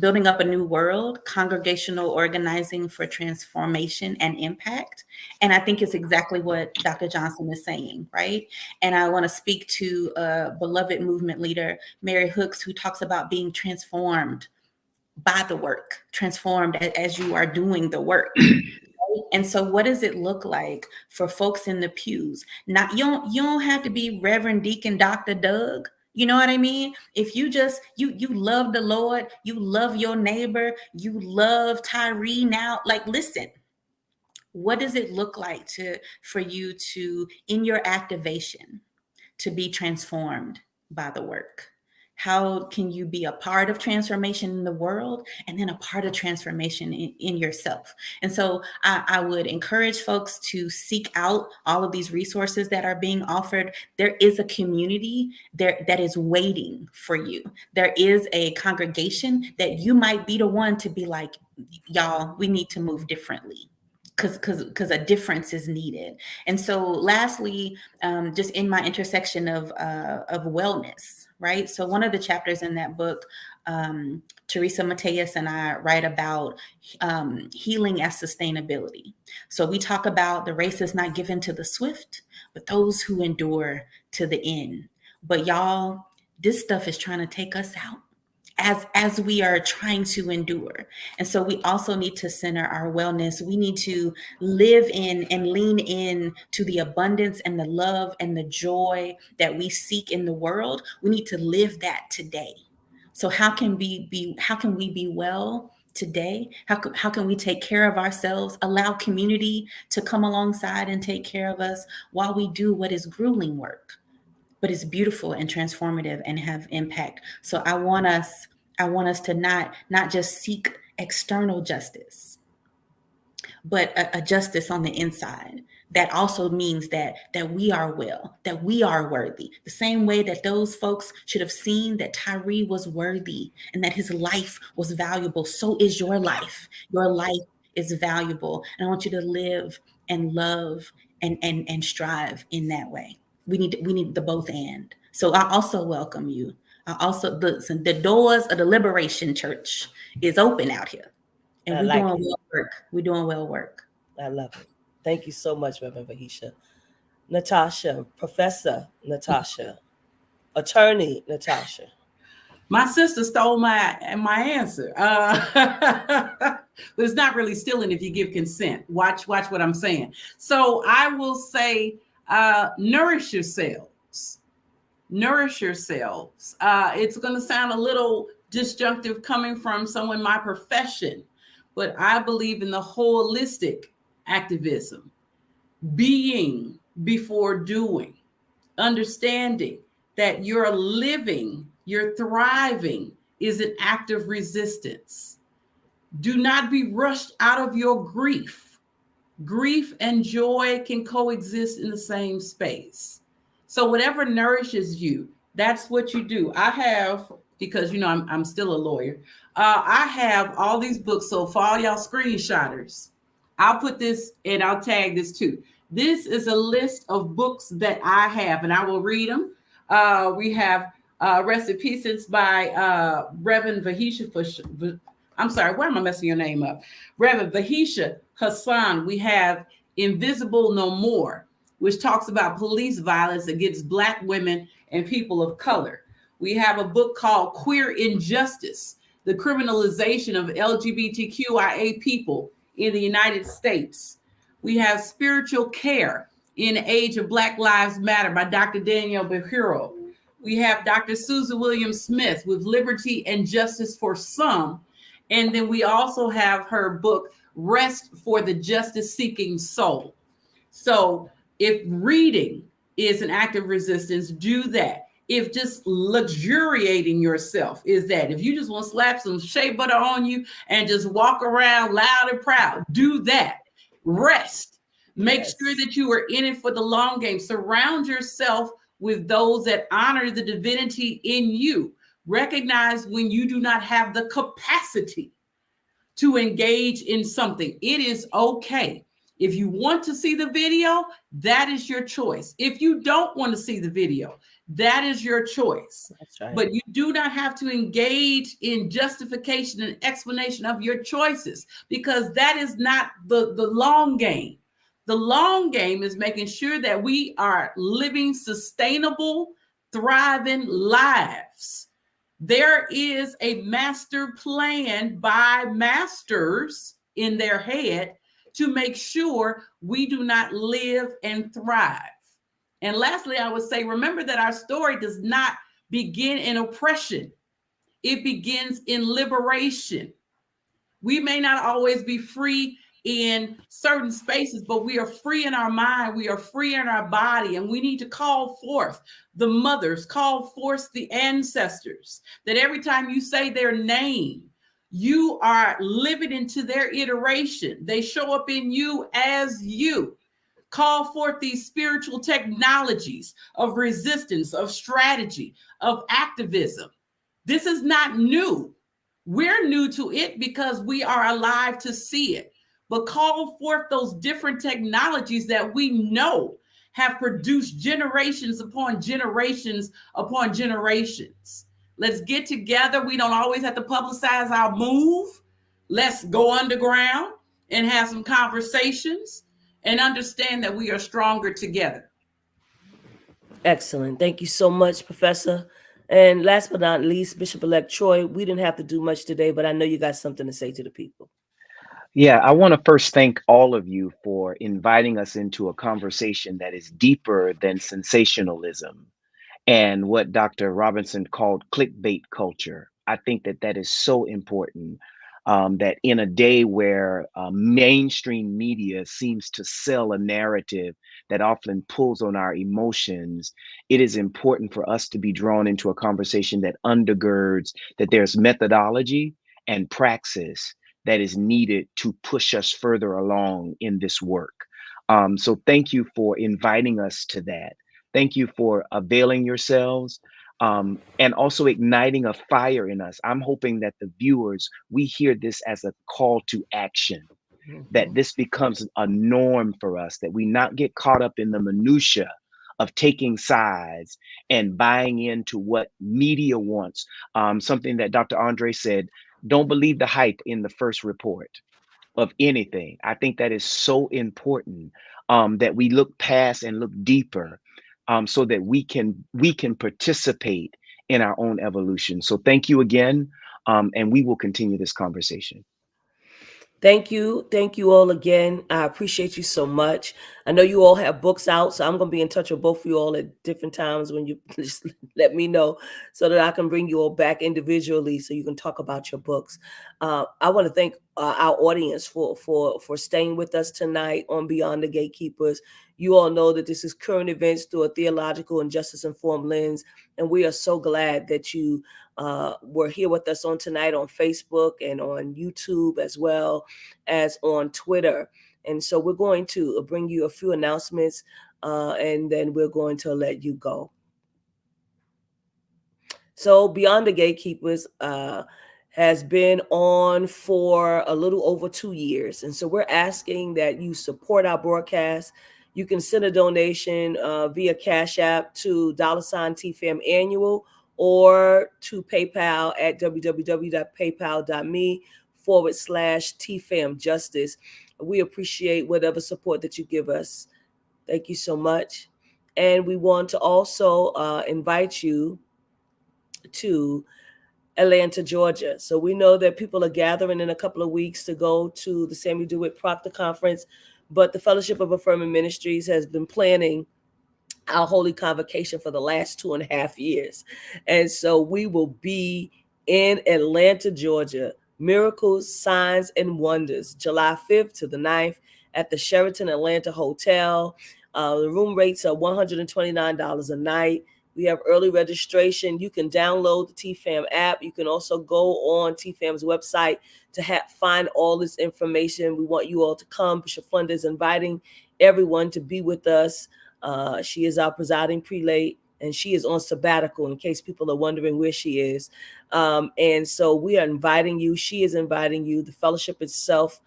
Building Up a New World, Congregational Organizing for Transformation and Impact. And I think it's exactly what Dr. Johnson is saying, right? And I want to speak to a beloved movement leader, Mary Hooks, who talks about being transformed by the work, transformed as you are doing the work. And so what does it look like for folks in the pews? Not you don't have to be Reverend Deacon Dr. Doug. You know what I mean? If you just, you love the Lord, you love your neighbor, you love Tyree now, like, listen, what does it look like for you to, in your activation, to be transformed by the work? How can you be a part of transformation in the world and then a part of transformation in yourself? And so I would encourage folks to seek out all of these resources that are being offered. There is a community there that is waiting for you. There is a congregation that you might be the one to be like, y'all, we need to move differently. Because a difference is needed. And so lastly, just in my intersection of wellness, right? So one of the chapters in that book, Teresa Mateus and I write about healing as sustainability. So we talk about the race is not given to the swift, but those who endure to the end. But y'all, this stuff is trying to take us out as we are trying to endure. And so we also need to center our wellness. We need to live in and lean in to the abundance and the love and the joy that we seek in the world. We need to live that today. So how can we be well today? How can we take care of ourselves, allow community to come alongside and take care of us while we do what is grueling work, but it's beautiful and transformative and have impact. So I want us to not just seek external justice, but a justice on the inside. That also means that we are well, that we are worthy. The same way that those folks should have seen that Tyree was worthy and that his life was valuable, so is your life. Your life is valuable. And I want you to live and love and strive in that way. We need the both and. So I also welcome you. I also, the doors of the Liberation Church is open out here. And we're doing well work. We're doing well work. I love it. Thank you so much, Reverend Vahisha. Natasha, Professor Natasha, Attorney Natasha. My sister stole my answer. But it's not really stealing if you give consent. Watch what I'm saying. So I will say, nourish yourselves. Nourish yourselves. It's going to sound a little disjunctive coming from someone in my profession, but I believe in the holistic activism, being before doing, understanding that your living, your thriving is an act of resistance. Do not be rushed out of your grief. Grief and joy can coexist in the same space. So whatever nourishes you, that's what you do. I have, because I'm still a lawyer. I have all these books. So for all y'all screenshotters, I'll put this and I'll tag this too. This is a list of books that I have, and I will read them. We have Rest in Pieces by Reverend Vahisha. I'm sorry, why am I messing your name up? Reverend Vahisha Hasan. We have Invisible No More, which talks about police violence against Black women and people of color. We have a book called Queer Injustice, the criminalization of LGBTQIA people in the United States. We have Spiritual Care in the Age of Black Lives Matter by Dr. Danielle Behiro. We have Dr. Susan Williams Smith with Liberty and Justice for Some. And then we also have her book, Rest for the Justice-Seeking Soul. So if reading is an act of resistance, do that. If just luxuriating yourself is that, if you just want to slap some shea butter on you and just walk around loud and proud, do that. Rest. Make sure that you are in it for the long game. Surround yourself with those that honor the divinity in you. Recognize when you do not have the capacity to engage in something. It is okay. If you want to see the video, that is your choice. If you don't want to see the video, that is your choice. That's right. But you do not have to engage in justification and explanation of your choices, because that is not the long game. The long game is making sure that we are living sustainable, thriving lives. There is a master plan by masters in their head to make sure we do not live and thrive. And lastly, I would say, remember that our story does not begin in oppression. It begins in liberation. We may not always be free in certain spaces, but we are free in our mind, we are free in our body, and we need to call forth the mothers, call forth the ancestors, that every time you say their name, you are living into their iteration. They show up in you as you. Call forth these spiritual technologies of resistance, of strategy, of activism. This is not new. We're new to it because we are alive to see it. But call forth those different technologies that we know have produced generations upon generations upon generations. Let's get together. We don't always have to publicize our move. Let's go underground and have some conversations and understand that we are stronger together. Excellent. Thank you so much, Professor. And last but not least, Bishop-elect Troy, we didn't have to do much today, but I know you got something to say to the people. Yeah, I want to first thank all of you for inviting us into a conversation that is deeper than sensationalism and what Dr. Robinson called clickbait culture. I think that that is so important, that in a day where mainstream media seems to sell a narrative that often pulls on our emotions, it is important for us to be drawn into a conversation that undergirds that there's methodology and praxis that is needed to push us further along in this work. So thank you for inviting us to that. Thank you for availing yourselves, and also igniting a fire in us. I'm hoping that the viewers, we hear this as a call to action, that this becomes a norm for us, that we not get caught up in the minutia of taking sides and buying into what media wants. Something that Dr. Andre said, don't believe the hype in the first report of anything. I think that is so important, that we look past and look deeper, so that we can participate in our own evolution. So thank you again, and we will continue this conversation. Thank you. Thank you all again. I appreciate you so much. I know you all have books out, so I'm going to be in touch with both of you all at different times when you just let me know so that I can bring you all back individually so you can talk about your books. I want to thank our audience for staying with us tonight on Beyond the Gatekeepers. You all know that this is current events through a theological and justice-informed lens, and we are so glad that you were here with us on tonight on Facebook and on YouTube as well as on Twitter. And so we're going to bring you a few announcements, and then we're going to let you go. So Beyond the Gatekeepers has been on for a little over 2 years. And so we're asking that you support our broadcast. You can send a donation via Cash App to $TFAM annual or to PayPal at www.paypal.me/TFAM justice. We appreciate whatever support that you give us. Thank you so much. And we want to also invite you to Atlanta, Georgia. So we know that people are gathering in a couple of weeks to go to the Samuel DeWitt Proctor Conference, but the Fellowship of Affirming Ministries has been planning our Holy Convocation for the last 2.5 years. And so we will be in Atlanta, Georgia, Miracles, Signs, and Wonders, July 5th to the 9th at the Sheraton Atlanta Hotel. The room rates are $129 a night. We have early registration. You can download the TFAM app. You can also go on TFAM's website to find all this information. We want you all to come. Bishop Flunda is inviting everyone to be with us. She is our presiding prelate, and she is on sabbatical in case people are wondering where she is. And so we are inviting you. She is inviting you. The fellowship itself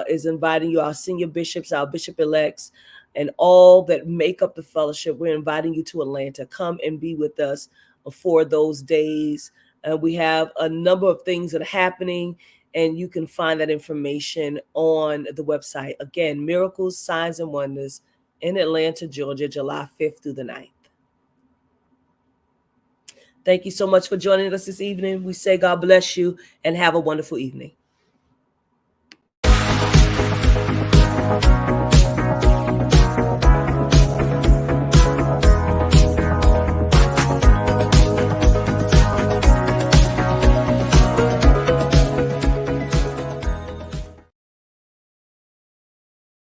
is inviting you, our senior bishops, our bishop-elects, and all that make up the fellowship. We're inviting you to Atlanta. Come and be with us for those days. We have a number of things that are happening, and you can find that information on the website. Again, Miracles, Signs, and Wonders in Atlanta, Georgia, July 5th through the 9th. Thank you so much for joining us this evening. We say God bless you and have a wonderful evening.